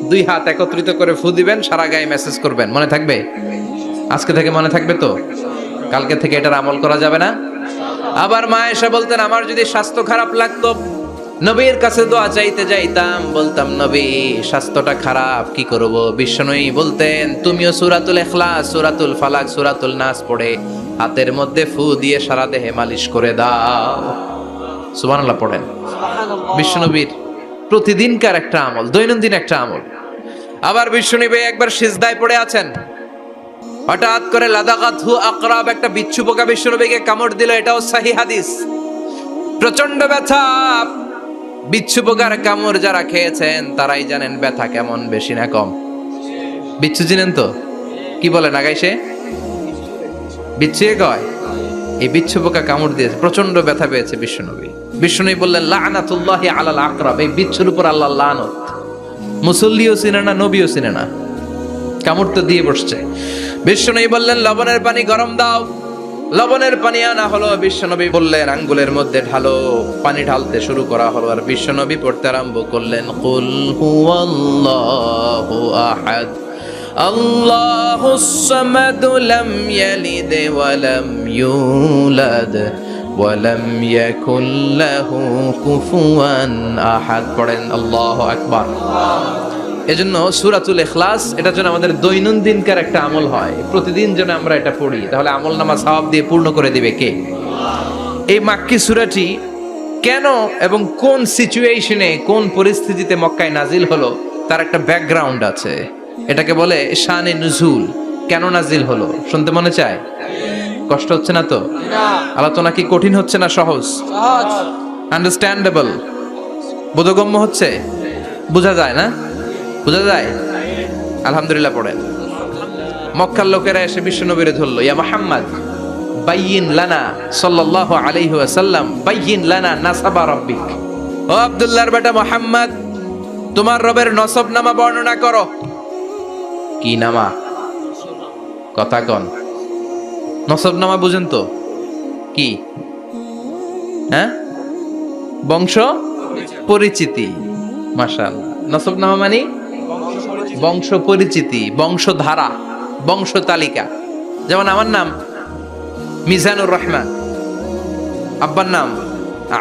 2 হাত একত্রিত করে ফু দিবেন, সারা গায়ে মেসেজ করবেন। মনে থাকবে? আজকে থেকে মনে থাকবে তো? কালকে থেকে এটার আমল করা যাবে না? আবার মা এসে বলতেন, আমার যদি স্বাস্থ্য খারাপ লাগতো, নবীর কাছে দোয়া চাইতে যাইতাম, বলতাম নবী স্বাস্থ্যটা খারাপ, কি করব? বিশ্বনবী বলতেন, তুমিও সূরাতুল ইখলাস, সূরাতুল ফালাক, সূরাতুল নাস পড়ে হাতের মধ্যে ফু দিয়ে সারা দেহে মালিশ করে দাও। সুবহানাল্লাহ পড়েন। বিশ্বনবীর প্রতিদিনকার একটা আমল, দৈনন্দিন একটা আমল। আবার বিশ্বনবী একবার সিজদায় পড়ে আছেন, হঠাৎ করে লাদাগাতহু আকরাব, একটা বিচ্ছু পোকা বিশ্বনবীকে কামড় দিল। এটাও সহিহ হাদিস। প্রচন্ড ব্যথা। বিচ্ছু পোকার কামড় যারা খেয়েছেন তারাই জানেন ব্যথা কেমন, বেশি না কম? বিচ্ছু চিনেন তো? কি বলে নাগাইছে? বিচ্ছু কয়। এই বিচ্ছু পোকা কামড় দিয়েছে, প্রচন্ড ব্যথা পেয়েছে বিশ্বনবী। বিশ্বনবী বললেন, লাআনাতুল্লাহি আলাল আকরাব, এই বিচ্ছুর উপর আল্লাহর লানত। মুসল্লিও চিনে না, নবীও চিনে না, কামড় তো দিয়ে বসছে। বিশ্বনবী বললেন, লবণের পানি গরম দাও। লবণের পানি আনা হলো। বিশ্বনবী বললেন, আঙ্গুলের মধ্যে ঢালো। পানি ঢালতে শুরু করা হলো, আর বিশ্বনবী পড়তে আরম্ভ করলেন, কুল হুয়াল্লাহু আহাদ আল্লাহুস সামাদ লাম ইয়ালিদ ওয়া লাম ইউলাদ ওয়া লাম ইয়াকুল লাহু কুফুয়ান আহাদ। পড়েন আল্লাহু আকবার। এজন্য সূরাতুল ইখলাস, এটার জন্য আমাদের দৈনন্দিনকার একটা আমল হয়, প্রতিদিন যেন আমরা এটা পড়ি, তাহলে আমল নামা সওয়াব দিয়ে পূর্ণ করে দিবে কে? এই মাক্কি সূরাটি কেন এবং কোন সিচুয়েশনে, কোন পরিস্থিতিতে মক্কায় নাজিল হলো, তার একটা ব্যাকগ্রাউন্ড আছে। এটাকে বলে শানে নুজুল। কেন নাজিল হলো শুনতে মনে চায়? কষ্ট হচ্ছে না তো? আলোচনা কি কঠিন হচ্ছে না সহজ? আন্ডারস্ট্যান্ডেবল, বোধগম্য হচ্ছে? বোঝা যায় না? বোঝা যায়? আলহামদুলিল্লাহ পড়েন। মক্কার লোকেরা এসে বিশ্বনবীরে ধরলো, ইয়া মুহাম্মদ বাইয়িন লানা সাল্লাল্লাহু আলাইহি ওয়াসাল্লাম বাইয়িন লানা নাসাবা রাব্বিক। ও আব্দুল্লাহর বেটা মুহাম্মদ, তোমার রবের নসব নামা বর্ণনা করো। কি নামা? কথা কন। নসব নামা বুঝেন তো? কি? হ্যাঁ, বংশ পরিচিতি। মাশাআল্লাহ। নসব নামা মানে বংশ পরিচিতি, বংশধারা, বংশ তালিকা। যেমন আমার নাম মিজানুর রহমান, আব্বার নাম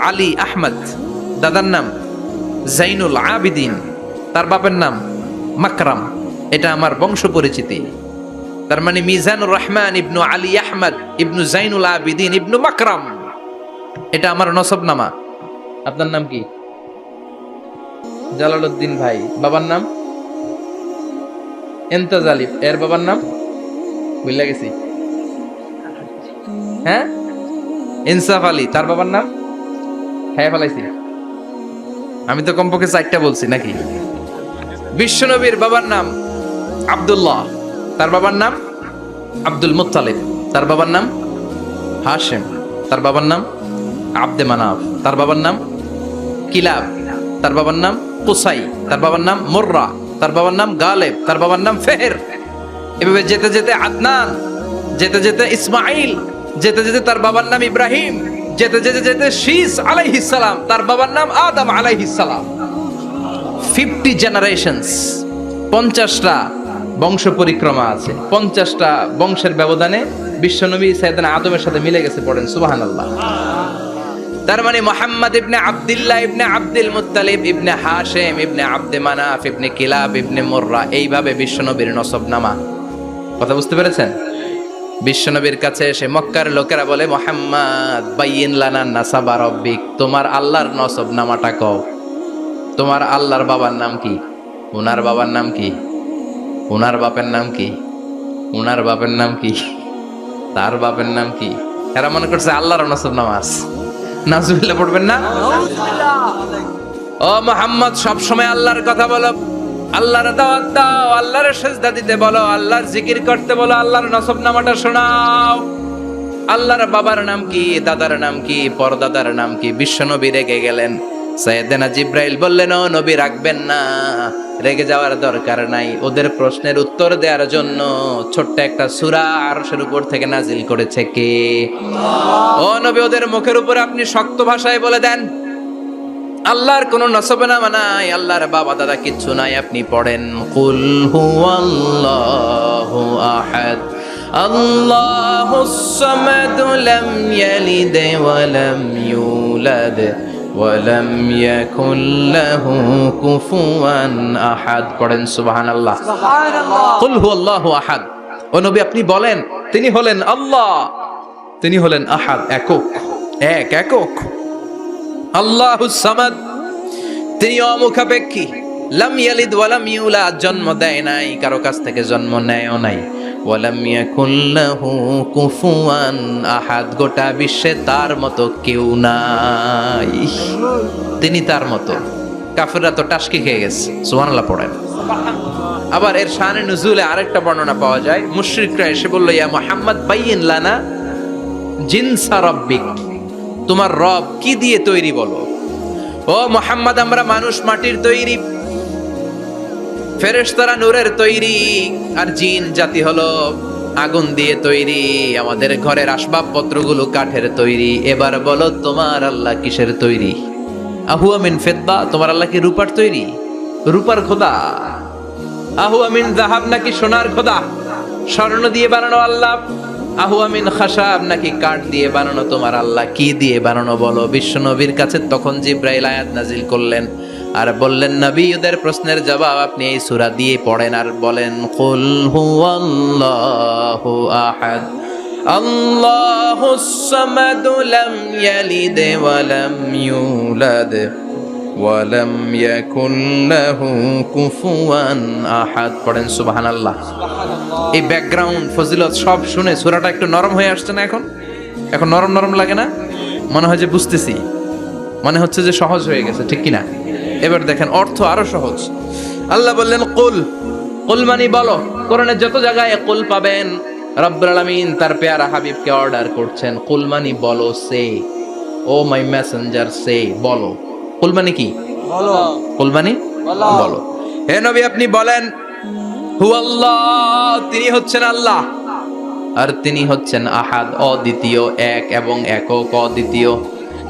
আলী আহমদ, দাদার নাম জাইনুল আবিদিন, তার বাপের নাম মাকরাম। এটা আমার বংশ পরিচিতি। তার মানে মিজানুর রহমান ইবনু আলী আহমদ ইবনু জাইনুল আবিদিন ইবনু মাকরাম, এটা আমার নসবনামা। আপনার নাম কি? জালালউদ্দিন ভাই। বাবার নাম এন্তাজালিব, এর বাবার নাম ভুলে গেছি। হ্যাঁ, ইনসাফ আলী, তার বাবার নাম হ্যাঁ ফেলাইছি। আমি তো কমপক্ষে 4টা বলছি নাকি? বিশ্বনবীর বাবার নাম আব্দুল্লাহ, তার বাবার নাম আব্দুল মুত্তালিব, তার বাবার নাম হাশেম, তার বাবার নাম আব্দে মানাফ, তার বাবার নাম কিলাব, তার বাবার নাম কুসাই, তার বাবার নাম মুররা, তার বাবার নাম গালেব, তার বাবার নাম ফেহের। এভাবে যেতে যেতে আদনান, যেতে যেতে ইসমাইল, যেতে যেতে তার বাবার নাম ইব্রাহিম, যেতে যেতে যেতে শীস আলাইহিস সালাম, তার বাবার নাম আদম আলাইহিস সালাম। 50 জেনারেশনস, 50টা বংশ পরিক্রমা আছে। 50টা বংশের ব্যবধানে বিশ্বনবী সাইয়েদনা আদমের সাথে মিলে গেছে। পড়েন সুবহানাল্লাহ। তার মানে মুহাম্মদ ইবনে আব্দুল্লাহ ইবনে আব্দুল মুত্তালিব ইবনে হাশেম ইবনে আব্দে মানাফ ইবনে কিলাব ইবনে মুররা, এইভাবে বিশ্বনবীর নসবনামা। কথা বুঝতে পেরেছেন? বিশ্বনবীর কাছে এসে মক্কার লোকেরা বলে, মুহাম্মদ বাইয়িন লানা নাসাবা রাব্বিক, তোমার আল্লাহর নসবনামাটা কও। তোমার আল্লাহর বাবার নাম কি? ওনার বাবার নাম কি? ওনার বাপের নাম কি? ওনার বাপের নাম কি? তার বাপের নাম কি? এরা মনে করছে আল্লাহর নসবনামা আছে। নাউজুবিল্লাহ পড়বেন না? ও মুহাম্মদ, সব সময় আল্লাহর কথা বলো, আল্লাহর দাওয়াত দাও, আল্লাহর সিজদা দিতে বলো, আল্লাহর জিকির করতে বলো, আল্লাহর নসবনামাটা শোনাও। আল্লাহর বাবার নাম কি? দাদার নাম কি? পরদাদার নাম কি? বিশ্বনবী রেগে গেলেন। সাইয়েদনা জিব্রাইল বললেন, ও নবী রাখবেন না, রেগে যাওয়ার দরকার নাই। ওদের প্রশ্নের উত্তর দেওয়ার জন্য ছোট্ট একটা সূরা আরশের উপর থেকে নাজিল করেছে কে? ও নবী, ওদের মুখের উপরে আপনি শক্ত ভাষায় বলে দেন, আল্লাহর কোনো নসবনামা নাই, আল্লাহর বাবা দাদা কিচ্ছু নাই। আপনি পড়েন, কুল হুয়াল্লাহু আহাদ আল্লাহুস সামাদ লাম ইয়ালিদ ওয়া লাম ইউলাদ ওয়া লাম ইয়াকুল লাহু কুফুয়ান আহাদ। পড়েন সুবহানাল্লাহ। সুবহানাল্লাহ। কুল হুয়াল্লাহু আহাদ। ও নবী, আপনি বলেন, তিনি হলেন আল্লাহ, তিনি হলেন আহাদ, একক, একক। আল্লাহুস সামাদ, তিনি অমুখাপেক্ষী। লাম ইয়ালিদ ওয়া লাম ইউলাদ, জন্ম দেয় নাই, কারো কাছ থেকে জন্ম নেয়ও নাই। ওয়া লাম ইয়াকুল লাহু কুফুয়ান আহাদ, গোটা বিশ্বে তার মতো কেউ নাই, তিনি তার মতো। কাফিররা তো টাসকি খেয়ে গেছে। সুবহানাল্লাহ পড়েন। আবার এর শানে নুজুলে আরেকটা বর্ণনা পাওয়া যায়। মুশরিকরা এসে বলল, ইয়া মুহাম্মদ বাইয়িন লানা জিনসা রাব্বিক, তোমার রব কি দিয়ে তৈরি বলো। ও মুহাম্মদ, আমরা মানুষ মাটির তৈরি, ফেরেশতারা নূরের তৈরি, আর জিন জাতি হলো আগুন দিয়ে তৈরি, আমাদের ঘরের আসবাবপত্রগুলো কাঠের তৈরি। এবার বলো, তোমার আল্লাহ কিসের তৈরি? আহুয়া মিন ফিদ্দা, তোমার আল্লাহ কি রূপার তৈরি? রূপার খোদা? আহুয়া মিন যাহাব, নাকি সোনার খোদা, স্বর্ণ দিয়ে বানানো আল্লাহ? আহুয়া মিন খাশাব, নাকি কাঠ দিয়ে বানানো তোমার আল্লাহ? কি দিয়ে বানানো বলো। বিশ্ব নবীর কাছে তখন জিব্রাইল আয়াত নাজিল করলেন আর বললেন, নবী, ওদের প্রশ্নের জবাব আপনি এই সূরা দিয়ে পড়েন আর বলেন, কুল হুয়াল্লাহু আহাদ আল্লাহুস সামাদ লাম ইয়ালিদ ওয়া লাম ইউলাদ ওয়া লাম ইয়াকুল লাহু কুফুয়ান আহাদ। পড়েন সুবহানাল্লাহ। এই ব্যাকগ্রাউন্ড ফজিলত সব শুনে সূরাটা একটু নরম হয়ে আসছে না? এখন নরম নরম লাগে না? মনে হয় যে বুঝতেছি, মনে হচ্ছে যে সহজ হয়ে গেছে, ঠিক কিনা? এবার দেখেন অর্থ আরো সহজ। আল্লাহ বললেন, কুল, কুল মানে বলো। কোরআনের যত জায়গায় কুল পাবেন, রব্বুল আলামিন তার পেয়ারা হাবিবকে অর্ডার করছেন, কুল মানে বলো, সে, ও মাই মেসেঞ্জার, সে, বলো। কুল মানে কি? বলো। কুল মানে বলো। হে নবী, আপনি বলেন, হুয়াল্লাহ, তিনি হচ্ছেন আল্লাহ, আর তিনি হচ্ছেন আহাদ, অদ্বিতীয়, এক এবং একক, অদ্বিতীয়।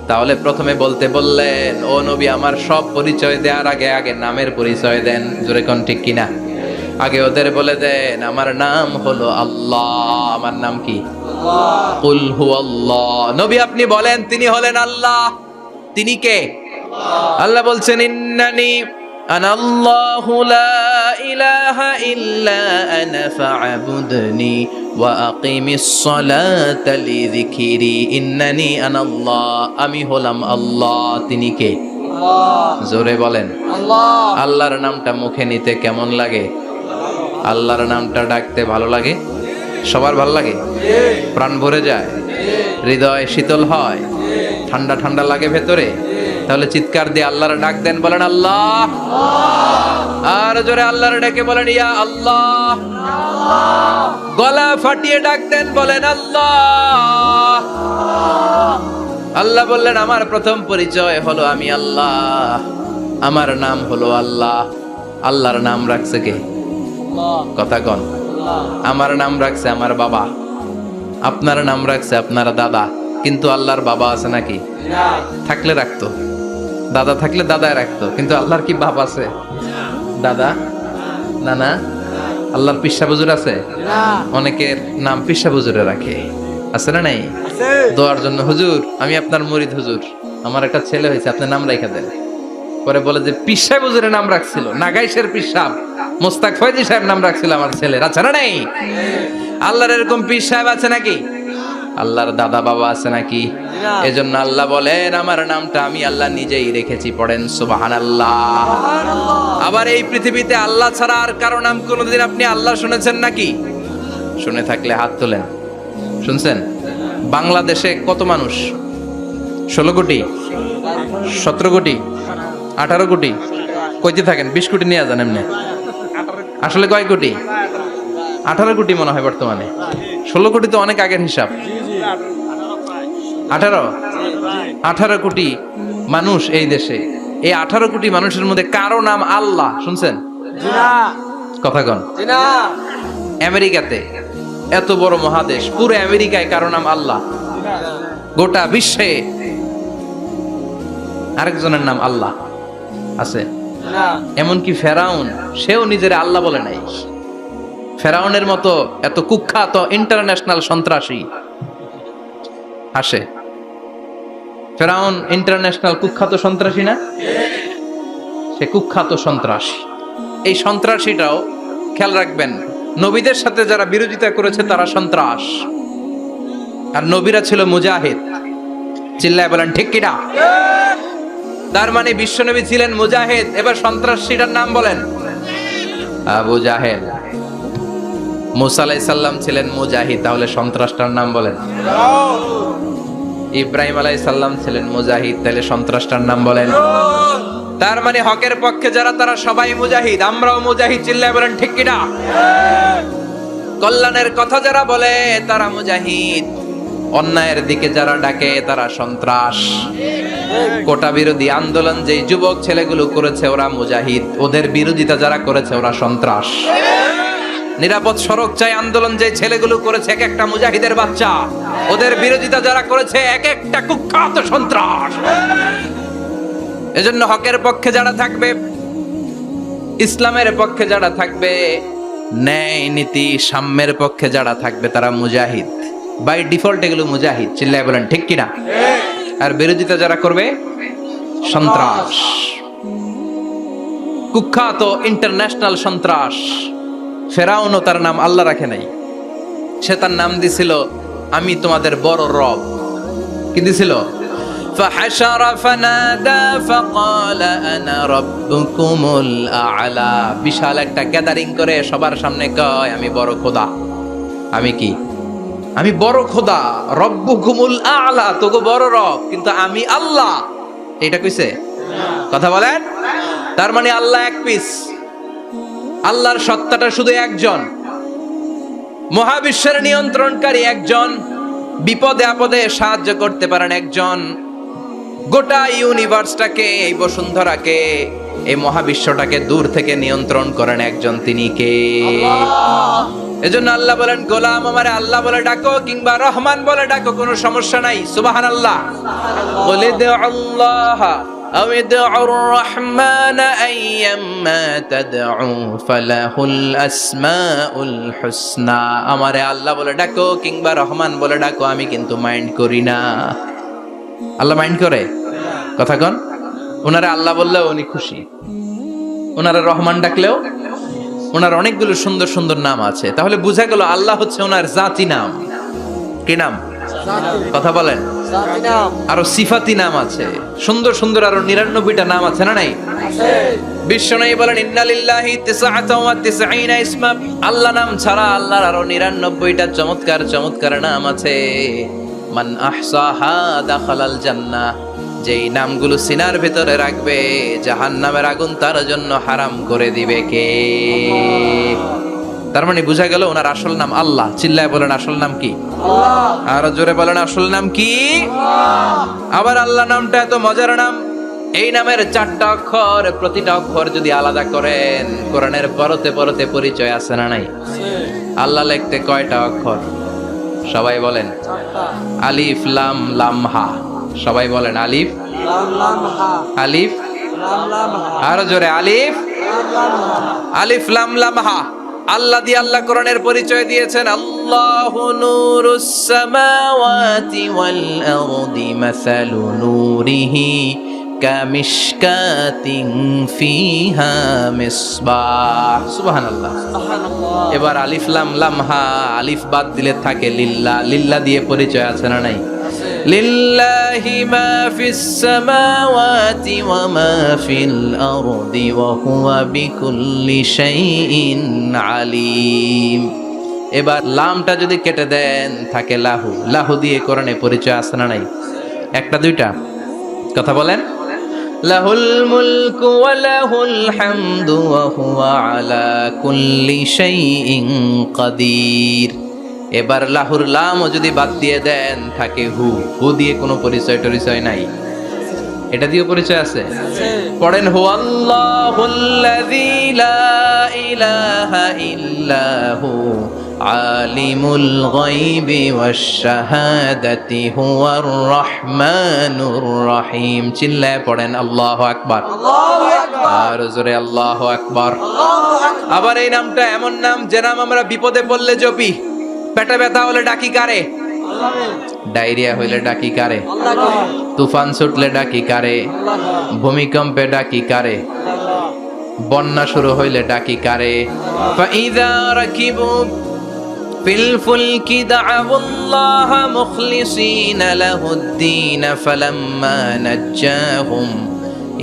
তাহলে প্রথমে বলতে বললেন, ও নবী, আমার সব পরিচয় দেওয়ার আগে আগে নামের পরিচয় দেন। জোরে কোন ঠিক কিনা? আগে ওদের বলে দেন, আমার নাম হলো আল্লাহ। আমার নাম কি? কুল হুয়াল্লাহ। নবী, আপনি বলেন, তিনি হলেন আল্লাহ। তিনি কে? আল্লাহ বলছেন, ইন্নানি আনাল্লাহু লা ইলাহা ইল্লা আনা ফা'বুদনি ওয়া আকিমিস সালাতা লিযিকরি। ইন্নানি আনাল্লাহ, আমি হলাম আল্লাহ। তিনি কে? জোরে বলেন। আল্লাহর নামটা মুখে নিতে কেমন লাগে? আল্লাহর নামটা ডাকতে ভালো লাগে? সবার ভালো লাগে? প্রাণ ভরে যায়? হৃদয় শীতল হয়? ঠান্ডা ঠান্ডা লাগে ভেতরে? তাহলে চিৎকার দিয়ে আল্লাহর ডাক দেন, বলেন আল্লাহ। আর জোরে আল্লাহর ডাকে বলেন, ইয়া আল্লাহ। গলা ফাটিয়ে ডাক দেন, বলেন আল্লাহ। আল্লাহ বললেন, আমার প্রথম পরিচয় হলো আমি আল্লাহ, আমার নাম হলো আল্লাহ। আল্লাহর নাম রাখছে কে? কথা কন। আমার নাম রাখছে আমার বাবা, আপনার নাম রাখছে আপনার দাদা। কিন্তু আল্লাহর বাবা আছে নাকি? থাকলে রাখতো, দাদা থাকলে দাদায় রাখতো। কিন্তু আল্লাহর কি বাপ আছে? দাদা, নানা? আল্লাহর পিসা বুজুর আছে? অনেকের নাম পিসা বুজুরে রাখে, আছে না নাই? দোয়ার জন্য, হুজুর আমি আপনার মুরিদ, হুজুর আমার একটা ছেলে হয়েছে, আপনার নাম রাখা দেন। পরে বলে যে পিসা বুজুরের নাম রাখছিল, নাগাইশের পিসাব মোস্তাক ফয়জি সাহেব নাম রাখছিল আমার ছেলের, আছে না নাই? আল্লাহর এরকম পীর সাহেব আছে নাকি? আল্লাহর দাদা বাবা আছে নাকি? এজন্য আল্লাহ বলেন, আমার নামটা আমি আল্লাহ নিজেই রেখেছি। পড়েন সুবহানাল্লাহ। আবার এই পৃথিবীতে আল্লাহ ছাড়া আর কারো নাম কোনোদিন আপনি আল্লাহ শুনেছেন নাকি? শুনে থাকলে হাত তোলেন। শুনছেন? বাংলাদেশে কত মানুষ? 16 কোটি, 17 কোটি, 18 কোটি? কইতে থাকেন, 20 কোটি নিয়ে যান এমনি। আসলে কয় কোটি? 18 কোটি মনে হয় বর্তমানে। 16 কোটি তো অনেক আগের হিসাব। 18 কোটি মানুষ এই দেশে। এই 18 কোটি মানুষের মধ্যে কারো নাম আল্লাহ শুনছেন? কথা কন। আমেরিকাতে, এত বড় মহাদেশ, পুরো আমেরিকায় কারো নাম আল্লাহ? গোটা বিশ্বে আরেকজনের নাম আল্লাহ আছে? এমনকি ফেরাউন, সেও নিজের আল্লাহ বলে নাই। ফেরাউনের মতো এত কুখ্যাত ইন্টারন্যাশনাল সন্ত্রাসী আসে। ফেরাউন ইন্টারন্যাশনাল কুখ্যাত সন্ত্রাসী না? সে কুখ্যাত সন্ত্রাসী। এই সন্ত্রাসীটাও খেয়াল রাখবেন, নবীদের সাথে যারা বিরোধিতা করেছে তারা সন্ত্রাস, আর নবীরা ছিল মুজাহিদ। চিল্লায় বলেন ঠিক কিনা? তার মানে বিশ্বনবী ছিলেন মুজাহিদ। এবার সন্ত্রাসীটার নাম বলেন। আবু জাহেল। মুসা আলাইহিস সালাম ছিলেন মুজাহিদ, তাহলে সন্ত্রাসটার নাম বলেন। ইব্রাহিম আলাইহিস সালাম ছিলেন মুজাহিদ, তাহলে সন্ত্রাসটার নাম বলেন। তার মানে হকের পক্ষে যারা তারা সবাই মুজাহিদ, আমরাও মুজাহিদ। চিল্লায় বলেন ঠিক কিনা? কল্যাণের কথা যারা বলে তারা মুজাহিদ, অন্যায়ের দিকে যারা ডাকে তারা সন্ত্রাস। কোটা বিরোধী আন্দোলন যে যুবক ছেলেগুলো করেছে ওরা মুজাহিদ, ওদের বিরোধিতা যারা করেছে ওরা সন্ত্রাস। নিরাপদ সড়ক চাই আন্দোলন যে ছেলেগুলো করেছে এক একটা মুজাহিদের বাচ্চা, ওদের বিরোধিতা যারা করেছে এক একটা কুখ্যাত সন্ত্রাস। এজন্য হকের পক্ষে যারা থাকবে, ইসলামের পক্ষে যারা থাকবে, ন্যায় নীতি সাম্যের পক্ষে যারা থাকবে তারা মুজাহিদ। বাই ডিফল্ট এগুলো মুজাহিদ। চিল্লায় বলেন ঠিক কিনা? আর বিরোধিতা যারা করবে সন্ত্রাস, কুখ্যাত ইন্টারন্যাশনাল সন্ত্রাস। ফেরাউনও তার নাম আল্লাহ রাখে নাই, সে তার নাম দিছিল আমি তোমাদের বড় রব। কি দিছিল? فحشر فنادى فقال انا ربكم الاعلى। বিশাল একটা গ্যাদারিং করে সবার সামনে কয় আমি বড় খোদা। আমি কি? আমি বড় খোদা, রব্বুকুমুল আ'লা, তোগো বড় রব, কিন্তু আমি আল্লাহ। এটা কইছে? কথা বলেন। তার মানে আল্লাহ এক পিস, আল্লাহর সত্তাটা শুধু একজন, মহাবিশ্বের নিয়ন্ত্রণকারী একজন, বিপদে আপদে সাহায্য করতে পারেন একজন, গোটা ইউনিভার্সটাকে, এই বসুন্ধরাকে, এই মহাবিশ্বটাকে দূর থেকে নিয়ন্ত্রণ করেন একজন, তিনি কে? এজন্য আল্লাহ বলেন গোলাম আমারে আল্লাহ বলে ডাকো কিংবা রহমান বলে ডাকো, কোনো সমস্যা নাই। সুবহানাল্লাহ। বলে দে আল্লাহ আও ইদউর রহমান আইয়াম্মা তাদউ ফালাহুল আসমাউল হুসনা। আমারে আল্লাহ বলে ডাকো কিংবা রহমান বলে ডাকো, আমি কিন্তু মাইন্ড করি না। আল্লাহ মাইন্ড করে? কথা কন। ওনারে আল্লাহ বললেও উনি খুশি, ওনারে রহমান ডাকলেও। ওনার অনেকগুলো সুন্দর সুন্দর নাম আছে, তাহলে বোঝা গেল আল্লাহ হচ্ছে ওনার জাতি নাম। কি নাম? কথা বলেন। আরো সিফাতি নাম আছে, সুন্দর সুন্দর আরো 99টা নাম আছে না নাই? বিশ্বনবী বলেন ইন্নালিল্লাহি 99 ইসমা। আল্লাহ নাম ছাড়া আল্লাহর আরো 99টা চমৎকার চমৎকার নাম আছে। মান আহসাহা দাখালাল জান্নাহ। যেই নামগুলো সিনার ভিতরে রাখবে জাহান্নামের আগুন তার জন্য হারাম করে দিবে কে? তার মানে বোঝা গেল ওনার আসল নাম আল্লাহ। চিল্লায় বলেন আসল নাম কি? আল্লাহ। আরো জোরে বলেন আসল নাম কি? আল্লাহ। আবার আল্লাহ নামটা এত মজার নাম, এই নামের 4টা অক্ষর, প্রতিটা অক্ষর যদি আলাদা করেন কোরআনের পরতে পরতে পরিচয় আছে না নাই? আল্লাহ লিখতে কয়টা অক্ষর? সবাই বলেন। আলিফ লাম লাম হা। সবাই বলেন আলিফ আলিফ। আরো জোরে আলিফ আলিফ লাম লাম হা। আল্লাহ দিয়ে আল্লাহ কোরআনের পরিচয় দিয়েছেন। আল্লাহু নূরুস সামাওয়াতি ওয়াল আরদি মাসালু নূরিহি কামিশকাতিন ফিহা মিসবাহ। সুবহানাল্লাহ। এবার আলিফ লাম লাম হা, আলিফ বাদ দিলে থাকে লিল্লাহ। লিল্লাহ দিয়ে পরিচয় আছে না নাই? লিল্লাহি মা ফিস সামাওয়াতি ওয়া মা ফিল আরদি ওয়া হুয়া বিকুল্লি শাইইন আলিম। এবার লামটা যদি কেটে দেন থাকে লাহু। লাহু দিয়ে কোরআনে পরিচয় আছে না নাই? একটা দুইটা? কথা বলেন। লাহুল মুলকু ওয়া লাহুল হামদু ওয়া হুয়া আলা কুল্লি শাইইন কাদির। এবার লাহুর লামও যদি বাদ দিয়ে দেন থাকে হু, হু দিয়ে কোনো পরিচয় টরিচয় নাই, এটা দিয়ে পরিচয় আছে। পড়েন হু আল্লাহুল্লাযী লা ইলাহা ইল্লাহু আলিমুল গায়বি ওয়াশ শাহাদাতি হুয়ার রহমানুর রহিম। চিল্লায় পড়েন আল্লাহু আকবার। আল্লাহু আকবার। আর জোরে আল্লাহু আকবার। আল্লাহু আকবার। আবার এই নামটা এমন নাম যে নাম আমরা বিপদে পড়লে জপি। পেটে ব্যথা হলে ডাকি কারে? ডায়রিয়া হইলে ডাকি কারে? আল্লাহকে। তুফান ছুটলে ডাকি কারে? আল্লাহকে। ভূমিকম্পে ডাকি কারে? বন্যা শুরু হইলে ডাকি কারে? ফাইযা রাকিবু ফিল ফুলকি দা'আউল্লাহা মুখলিসিনা লাহুদ-দীন ফালাম্মা নাজ্জাহুম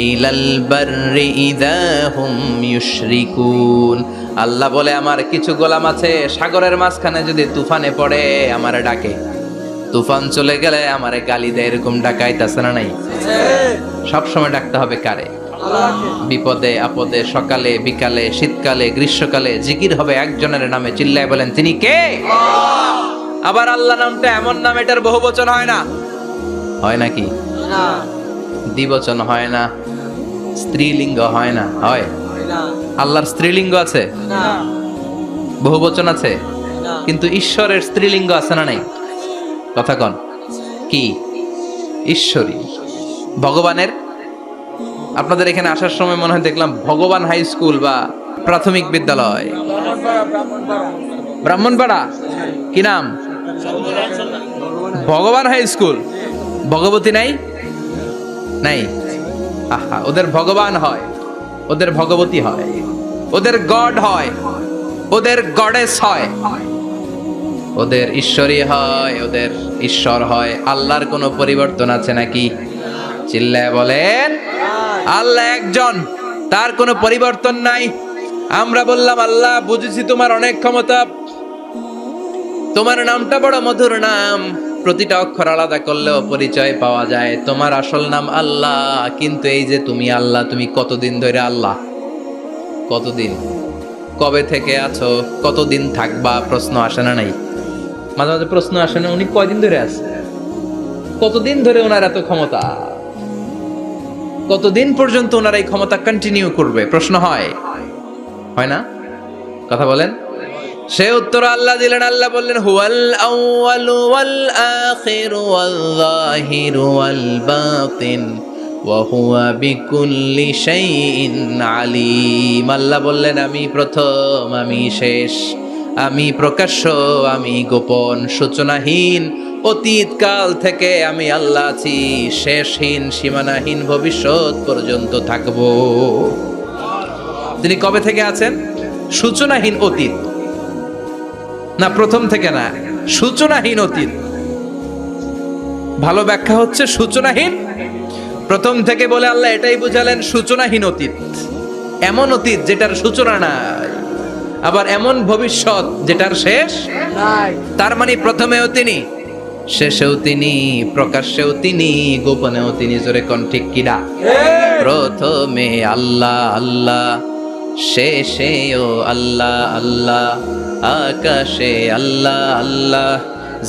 ইলাল বাররি ইযা হুম ইউশরিকুন। আল্লাহ বলে আমার কিছু গোলাম আছে সাগরের মাঝখানে যদি তুফানে পড়ে আমারে ডাকে, তুফান চলে গেলে আমারে গালি দেয়, এরকম ডাকাইতাছে না নাই? সব সময় ডাকতে হবে কারে? আল্লাহকে। বিপদে আপদে, সকালে বিকালে, শীতকালে গ্রীষ্মকালে জিকির হবে একজনের নামে। চিল্লায় বলেন তিনি কে? আবার আল্লাহ নামটা এমন নাম এটার বহুবচন হয় না, হয় নাকি? না। দ্বিবচন হয় না, স্ত্রীলিঙ্গ হয় না, হয়? না। আল্লাহর স্ত্রীলিঙ্গ আছে, না। বহুবচন আছে, না। কিন্তু ঈশ্বরের স্ত্রীলিঙ্গ আছে না নাই? কথা কন কি? ঈশ্বরী। ভগবানের, আপনাদের এখানে আসার সময় মনে হয় দেখলাম ভগবান হাই স্কুল বা প্রাথমিক বিদ্যালয়, ব্রাহ্মণপাড়া। কি নাম? ভগবান হাই স্কুল। ভগবতী নাই? নাই। আহা, ওদের ভগবান হয়, ওদের ভগবতী হয়, ওদের গড হয়, ওদের গডেস হয়, ওদের ঈশ্বরী হয়, ওদের ঈশ্বর হয়। আল্লাহর কোনো পরিবর্তন আছে নাকি? চিল্লায় বলেন আল্লাহ একজন, তার কোনো পরিবর্তন নাই। আমরা বললাম আল্লাহ বুঝেছি তোমার অনেক ক্ষমতা, তোমার নামটা বড় মধুর নাম, প্রতিটা অক্ষর আলাদা করলেও পরিচয় পাওয়া যায়। তোমার আসল নাম আল্লাহ, কিন্তু এই যে তুমি আল্লাহ, তুমি কতদিন ধরে আল্লাহ? কতদিন? কবে থেকে আছো? কতদিন থাকবা? প্রশ্ন আসে না নাই? মাঝে মাঝে প্রশ্ন আসে না উনি কয়দিন ধরে আছে? কতদিন ধরে ওনার এত ক্ষমতা? কতদিন পর্যন্ত ওনার এই ক্ষমতা কন্টিনিউ করবে? প্রশ্ন হয়, হয় না? কথা বলেন। সে উত্তর আল্লাহ দিলেন। আল্লাহ বললেন হুয়াল আউয়ালু ওয়াল আখিরু ওয়াল যাহিরু ওয়াল বাতিন ওয়া হুয়া বিকুল্লি শাইইন আলিম। আল্লাহ বললেন আমি প্রথম, আমি শেষ, আমি প্রকাশ্য, আমি গোপন, সূচনাহীন, অতীত কাল থেকে আমি আল্লাহ আছি, শেষহীন সীমানাহীন ভবিষ্যৎ পর্যন্ত থাকবো। তিনি কবে থেকে আছেন? সূচনাহীন অতীত না, প্রথম থেকে না, সূচনাহীন অতীত। ভালো ব্যাখ্যা হচ্ছে সূচনাহীন প্রথম থেকে বলে আল্লাহ এটাই বুঝালেন সূচনাহীন অতীত। এমন অতীত যেটার সূচনা নাই, আবার এমন ভবিষ্যৎ যেটার শেষ নাই। তার মানে প্রথমেও তিনি, শেষেও তিনি, প্রকাশ্যেও তিনি, গোপনেও তিনি। জোরে কোন ঠিক কিনা? প্রথমে আল্লাহ আল্লাহ, শেষেও আল্লাহ আল্লাহ, আকাশে আল্লাহ আল্লাহ,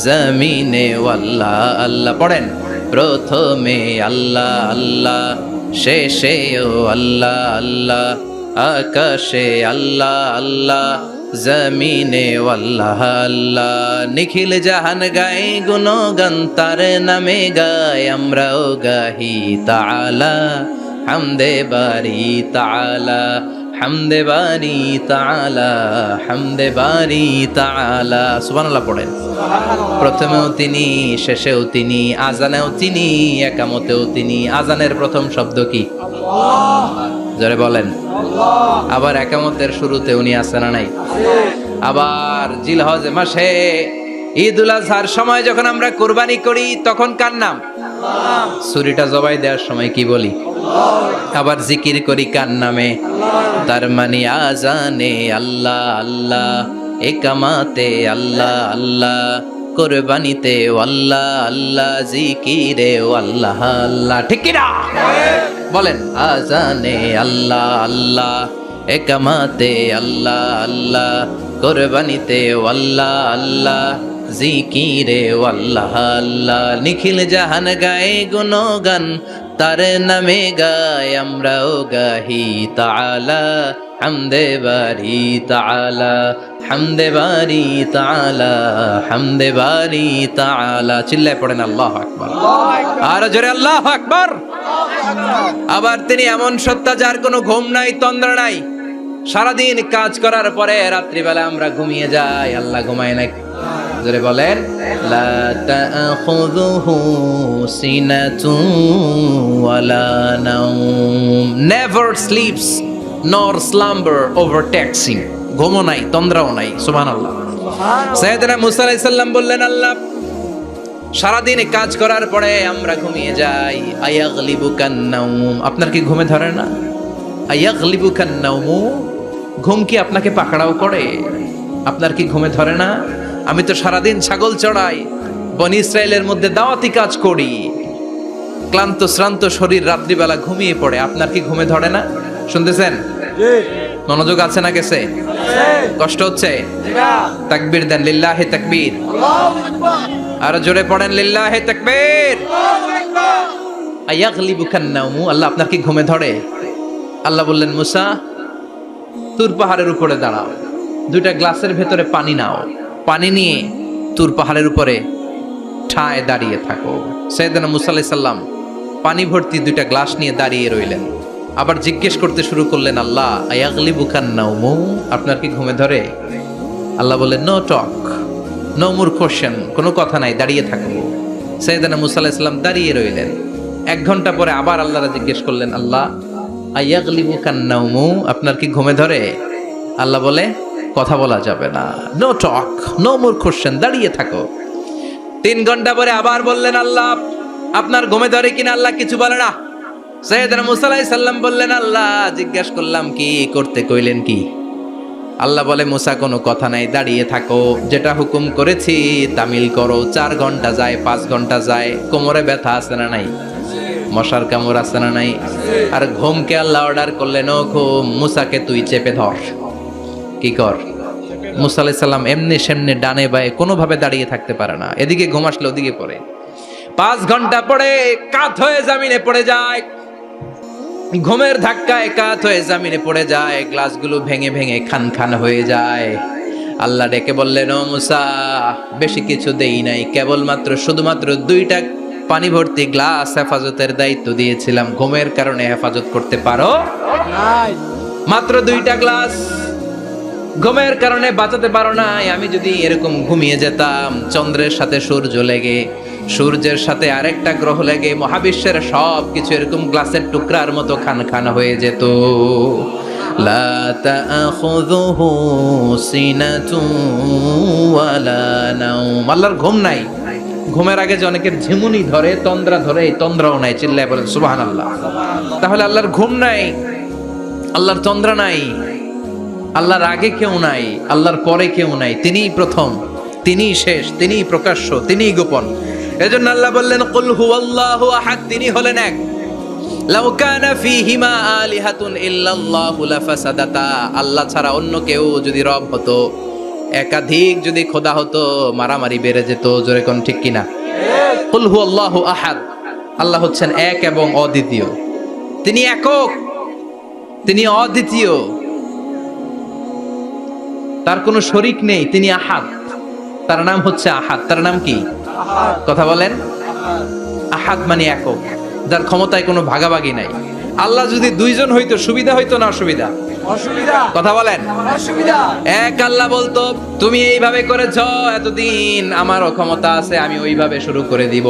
জমিনে আল্লাহ আল্লাহ। পড়েন প্রথমে আল্লাহ আল্লাহ, শেষেও আল্লাহ আল্লাহ, আকাশে আল্লাহ আল্লাহ, জমিনে আল্লাহ আল্লাহ। নিখিল জাহান গায় গুণগান তার নামে গায়, আমরাও গাহি তাআলা হামদে বারি তাআলা, হামদে বারি তাআলা, হামদে বারি তাআলা। সুবহানাল্লাহ পড়েন। প্রথমেও তিনি, শেষেও তিনি, আজানেও তিনি, একামতেও তিনি। আজানের প্রথম শব্দ কি? জোরে বলেন। আবার একামতের শুরুতে উনি আছেন না নাই? আবার জিলহজ মাসে ঈদুল আজহার সময় যখন আমরা কুরবানি করি তখন কার নাম? ছুরিটা জবাই দেওয়ার সময় কি বলি? আবার জিকির করি কার নামে? তার মানে আজানে আল্লাহ আল্লাহ, একামাতে আল্লাহ আল্লাহ, কুরবানিতে আল্লাহ আল্লাহ, জিকিরে আল্লাহ আল্লাহ। ঠিক কি না? বলেন আজানে আল্লাহ আল্লাহ, একামাতে আল্লাহ আল্লাহ, কোরবানিতে আল্লাহ আল্লাহ, জিকিরে আল্লাহ আল্লাহ, নিখিল জাহান গায়ে গুণগান, তার নামে গায় আমরাও গাহি তাআলা, হামদে বারি তাআলা, হামদে বারি তাআলা, হামদে বারি তাআলা। চিল্লায় পড়েন আল্লাহু আকবার, আর জোরে আল্লাহু আকবার। আবার তিনি এমন সত্তা যার কোনো ঘুম নাই, তন্দ্রা নাই। সারাদিন কাজ করার পরে রাত্রিবেলা আমরা ঘুমিয়ে যাই, আল্লাহ ঘুমায় না। জোরে বলেন, লা তাখুযুহু সিনাতুন ওয়ালা নাওম, নেভার স্লিপস নর স্লাম্বার ওভারটেকস হিম। ঘুমও নাই, তন্দ্রাও নাই। সুবহানাল্লাহ। সাইয়েদনা মুসা আলাইহিস সালাম বললেন, আল্লাহ সারাদিন কাজ করার পরে আমরা ঘুমিয়ে যাই, আয়াগলিবুকান নাওম, আপনার কি ঘুমে ধরে না? আয়াগলিবুকান নাওম, ঘুম কি আপনাকে পাকড়াও করে? আপনার কি ঘুমে ধরে না? আমি তো সারাদিন ছাগল চড়াই, বনি ইসরায়েলের মধ্যে দাওয়াতি কাজ করি, ক্লান্ত শ্রান্ত শরীর রাত্রিবেলা ঘুমিয়ে পড়ে, আপনার কি ঘুমে ধরে না? শুনতেছেন? মনোযোগ আছে না গেছে? কষ্ট হচ্ছে? তাকবীর দেন, লিল্লাহি তাকবীর। আর জোরে পড়েন, লিল্লাহি তাকবীর। আয়াগলিবুকান নাওম, আল্লাহ আপনার কি ঘুমে ধরে? আল্লাহ বললেন, মুসা তুর পাহাড়ের উপরে দাঁড়াও, দুইটা গ্লাসের ভেতরে পানি নাও, পানি নিয়ে তুর পাহাড়ের উপরে ঠায় দাঁড়িয়ে থাকো। সাইয়েদনা মুসা আলাইহিস সালাম পানি ভর্তি দুইটা গ্লাস নিয়ে দাঁড়িয়ে রইলেন। আবার জিজ্ঞেস করতে শুরু করলেন, আল্লাহ আয়াগলিবুকান নাওম, আপনার কি ঘুমে ধরে? আল্লাহ বললেন, no talk, no more question, কোনো কথা নাই, দাঁড়িয়ে থাকো। সাইয়েদনা মুসা আলাইহিস সালাম দাঁড়িয়ে রইলেন। 1 ঘন্টা পরে আবার আল্লাহরা জিজ্ঞেস করলেন, আল্লাহ আয়াগলিবুকান নাওম, আপনার কি ঘুমে ধরে? আল্লাহ বলে, কথা বলা যাবে না, no talk, no more question, দাঁড়িয়ে থাকো। 3 ঘন্টা পরে আবার বললেন, আল্লাহ আপনার ঘুমে ধরে কিনা? আল্লাহ কিছু বলে না। সাইয়েদনা মুসা আলাইহিস সালাম বললেন, আল্লাহ জিজ্ঞেস করলাম কি করতে কইলেন কি? আল্লাহ বলে, মুসা কোনো কথা নাই, দাঁড়িয়ে থাকো, যেটা হুকুম করেছি তামিল করো। 4 ঘন্টা যায়, 5 ঘন্টা যায়, কোমরে ব্যথা আছে না নাই? মশার কামড় আছে না নাই? আর ঘুমকে আল্লাহ অর্ডার করলেন, ও ঘুম, মুসাকে তুই চেপে ধর। কি কর? মুসা আলাইহিস সালাম এমনি সেমনি ডানে বায়ে কোনোভাবে দাঁড়িয়ে থাকতে পারে না, এদিকে ঘুম আসলে ওদিকে পড়ে। 5 ঘন্টা পরে কাত হয়ে জমিনে পড়ে যায়, ঘুমের ধাক্কায় কাত হয়ে জমিনে পড়ে যায়, গ্লাসগুলো ভেঙে ভেঙে খান খান হয়ে যায়। আল্লাহ ডেকে বললেন, ও মুসা, বেশি কিছু দেই নাই, কেবলমাত্র শুধুমাত্র 2টা পানি ভর্তি গ্লাস হেফাজতের দায়িত্ব দিয়েছিলাম, ঘুমের কারণে হেফাজত করতে পারো নাই। মাত্র 2টা গ্লাস, ঘুমের কারণে বাঁচাতে পারো নাই। আমি যদি এরকম ঘুমিয়ে যেতাম, চন্দ্রের সাথে সূর্য লেগে, সূর্যের সাথে আরেকটা গ্রহ লেগে, মহাবিশ্বের সব কিছু এরকম গ্লাসের টুকরার মতো খান খান হয়ে যেত। লা তাখুযুহু সিনাতুন ওয়ালা নাওম, আল্লাহর ঘুম নাই। ঘুমের আগে যে অনেকের ঝিমুনি ধরে, তন্দ্রা ধরে, এই তন্দ্রাও নাই। চিল্লায় বলেন সুবহানাল্লাহ। তাহলে আল্লাহর ঘুম নাই, আল্লাহর তন্দ্রা নাই, আল্লাহর আগে কেউ নাই, আল্লাহর পরে কেউ নাই। তিনিই প্রথম, তিনিই শেষ, তিনিই প্রকাশ্য, তিনিই গোপন। এজন্য আল্লাহ বললেন, কুল হুয়াল্লাহু আহাদ, তিনি হলেন এক। লাউ কানা ফীহিমা আলিহাতুন ইল্লাল্লাহু লাফাসাদাতা, আল্লাহ ছাড়া অন্য কেউ যদি রব হতো, একাধিক যদি খোদা হতো, মারামারি বেড়ে যেত। জোরে কোন ঠিক কিনা? কুল হুয়াল্লাহু আহাদ, আল্লাহ হচ্ছেন এক এবং অদ্বিতীয়। তিনি একক, তিনি অদ্বিতীয়, তার কোনো শরীক নেই, তিনি আহাদ। তার নাম হচ্ছে আহাদ। তার নাম কি? কথা বলেন। আহাদ মানে একক, যার ক্ষমতায় কোনো ভাগাভাগি নাই। আল্লাহ যদি 2 জন হইতো সুবিধা হইতো না অসুবিধা? অসুবিধা। কথা বলেন। অসুবিধা। এক আল্লাহ বলতো, তুমি এইভাবে করেছো এতদিন, আমারও ক্ষমতা আছে, আমি ওইভাবে শুরু করে দিব।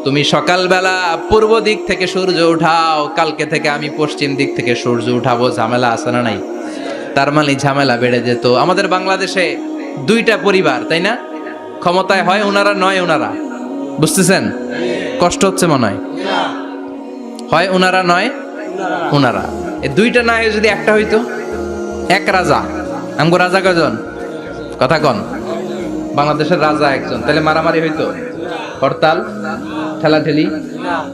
তুমি সকালবেলা পূর্ব দিক থেকে সূর্য উঠাও, কালকে থেকে আমি পশ্চিম দিক থেকে সূর্য উঠাবো। ঝামেলা আছে না নাই? তার মানে ঝামেলা বেড়ে যেত। আমাদের বাংলাদেশে 2টা পরিবার, তাই না? ক্ষমতায় হয় ওনারা, নয় ওনারা। বুঝতেছেন? কষ্ট হচ্ছে মনে হয়। হয় ওনারা, নয় ওনারা। এই 2টা না হয়ে যদি একটা হইতো, এক রাজা। আমগো রাজা কয়জন? কথা কন। বাংলাদেশের রাজা একজন, তাহলে মারামারি হইতো, হরতাল, ঠেলাঠেলি,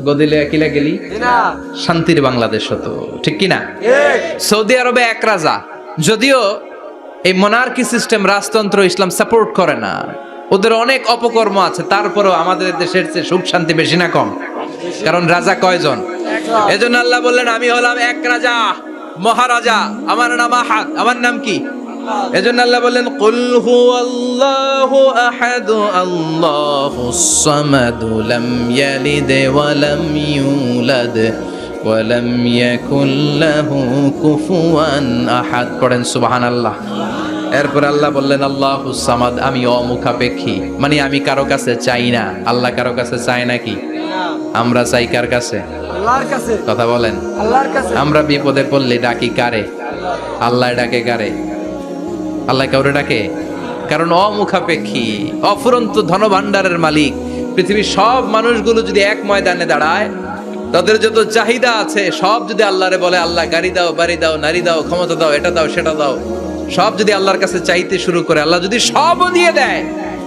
গদিলে কিলা গেলি, শান্তির বাংলাদেশ হতো। ঠিক কিনা? সৌদি আরবে এক রাজা, যদিও এই মনার্কি সিস্টেম, রাজতন্ত্র ইসলাম সাপোর্ট করে না। ওদের অনেক অপকর্ম আছে, তারপরেও আমাদের দেশের চেয়ে সুখ শান্তি বেশি না কম? কারণ রাজা কয়জন? এজন্য আল্লাহ বললেন আমি হলাম এক রাজা, মহারাজা, আমার নাম আহাদ। আমার নাম কি? এজন্য আল্লাহ বললেন কুল হুয়াল্লাহু আহাদ আল্লাহুস সামাদ লাম ইয়ালিদ ওয়া লাম ইউলাদ ওয়া লাম ইয়াকুল লাহু কুফুয়ান আহাদ। পড়েন সুবহানাল্লাহ। এরপর আল্লাহ বললেন আল্লাহুস সামাদ, আমি অমুখাপেক্ষী, মানে আমি কারো কাছে চাই না। আল্লাহ কারো কাছে চায় নাকি? আমরা চাই কার কাছে? আল্লাহর কাছে। কথা বলেন। আল্লাহর কাছে। আমরা বিপদে পড়লে ডাকি কারে? আল্লাহ ডাকে কারে? আল্লাহ কাউরে ডাকে? কারণ অমুখাপেক্ষী, অফুরন্ত ধনভাণ্ডারের মালিক। পৃথিবীর সব মানুষগুলো যদি এক ময়দানে দাঁড়ায়, তাদের যত চাহিদা আছে সব যদি আল্লাহরে বলে, আল্লাহ গাড়ি দাও, বাড়ি দাও, নারী দাও, ক্ষমতা দাও, এটা দাও, সেটা দাও, সব যদি আল্লাহর কাছে চাইতে শুরু করে, আল্লাহ যদি সবও দিয়ে দেয়,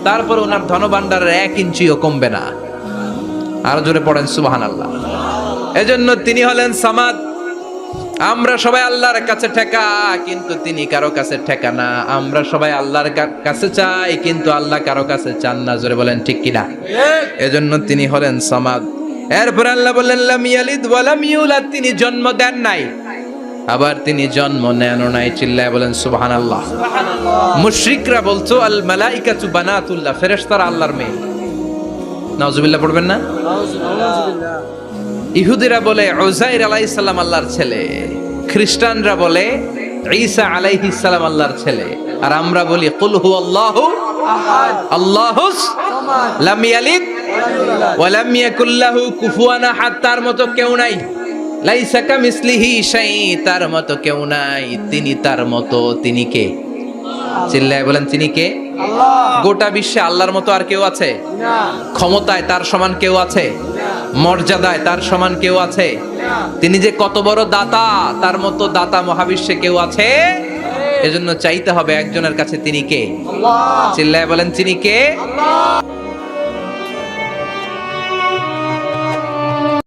তারপর ওনার ধনভাণ্ডারের 1 ইঞ্চিও কমবে না। আরো জোরে পড়েন সুবহানাল্লাহ। এজন্য তিনি হলেন সামাদ। আমরা সবাই আল্লাহর কাছে ঠেকা, কিন্তু তিনি কারো কাছে ঠেকা না। আমরা সবাই আল্লাহর কাছে চাই, কিন্তু আল্লাহ কারো কাছে চান না। জোরে বলেন ঠিক কিনা? এজন্য তিনি হলেন সামাদ। এরপর আল্লাহ বললেন লাম ইয়ালিদ ওয়া লাম ইউলাদ, তিনি জন্ম দেন নাই, আবার তিনি জন্ম নেনও নাই। চিল্লায় বলেন সুবহানাল্লাহ। মুশরিকরা বলতো আল মালাইকাতু বানাতুল্লাহ, ফেরেশতারা আল্লাহর মেয়ে। নাউজুবিল্লাহ পড়বেন না? নাউজুবিল্লাহ। ইহুদিরা বলে উযাইর আলাইহিস সালাম আল্লাহর ছেলে, খ্রিস্টানরা বলে ঈসা আলাইহিস সালাম আল্লাহর ছেলে, আর আমরা বলি কুল হুয়াল্লাহু আহাদ। আল্লাহুস সামাদ। লাম ইয়ালিদ ওয়া লাম ইয়াকুল লাহু কুফুয়ান আহাদ। তার মতো কেউ নাই। লাইসা কামিসলিহি শাই, তার মতো কেউ নাই। তিনি তার মতো, তিনি কে? চিল্লায় বলেন তিনি কে? আল্লাহ। গোটা বিশ্বে আল্লাহর মতো আর কেউ আছে? না। ক্ষমতায় তার সমান কেউ আছে? মর্যাদায় তার সমান কেউ আছে? তিনি যে কত বড় দাতা, তার মতো দাতা মহাবিশ্বে কেউ আছে? এজন্য চাইতে হবে একজনের কাছে, তিনি কে? আল্লাহ। চিল্লায় বলেন তিনি কে? আল্লাহ।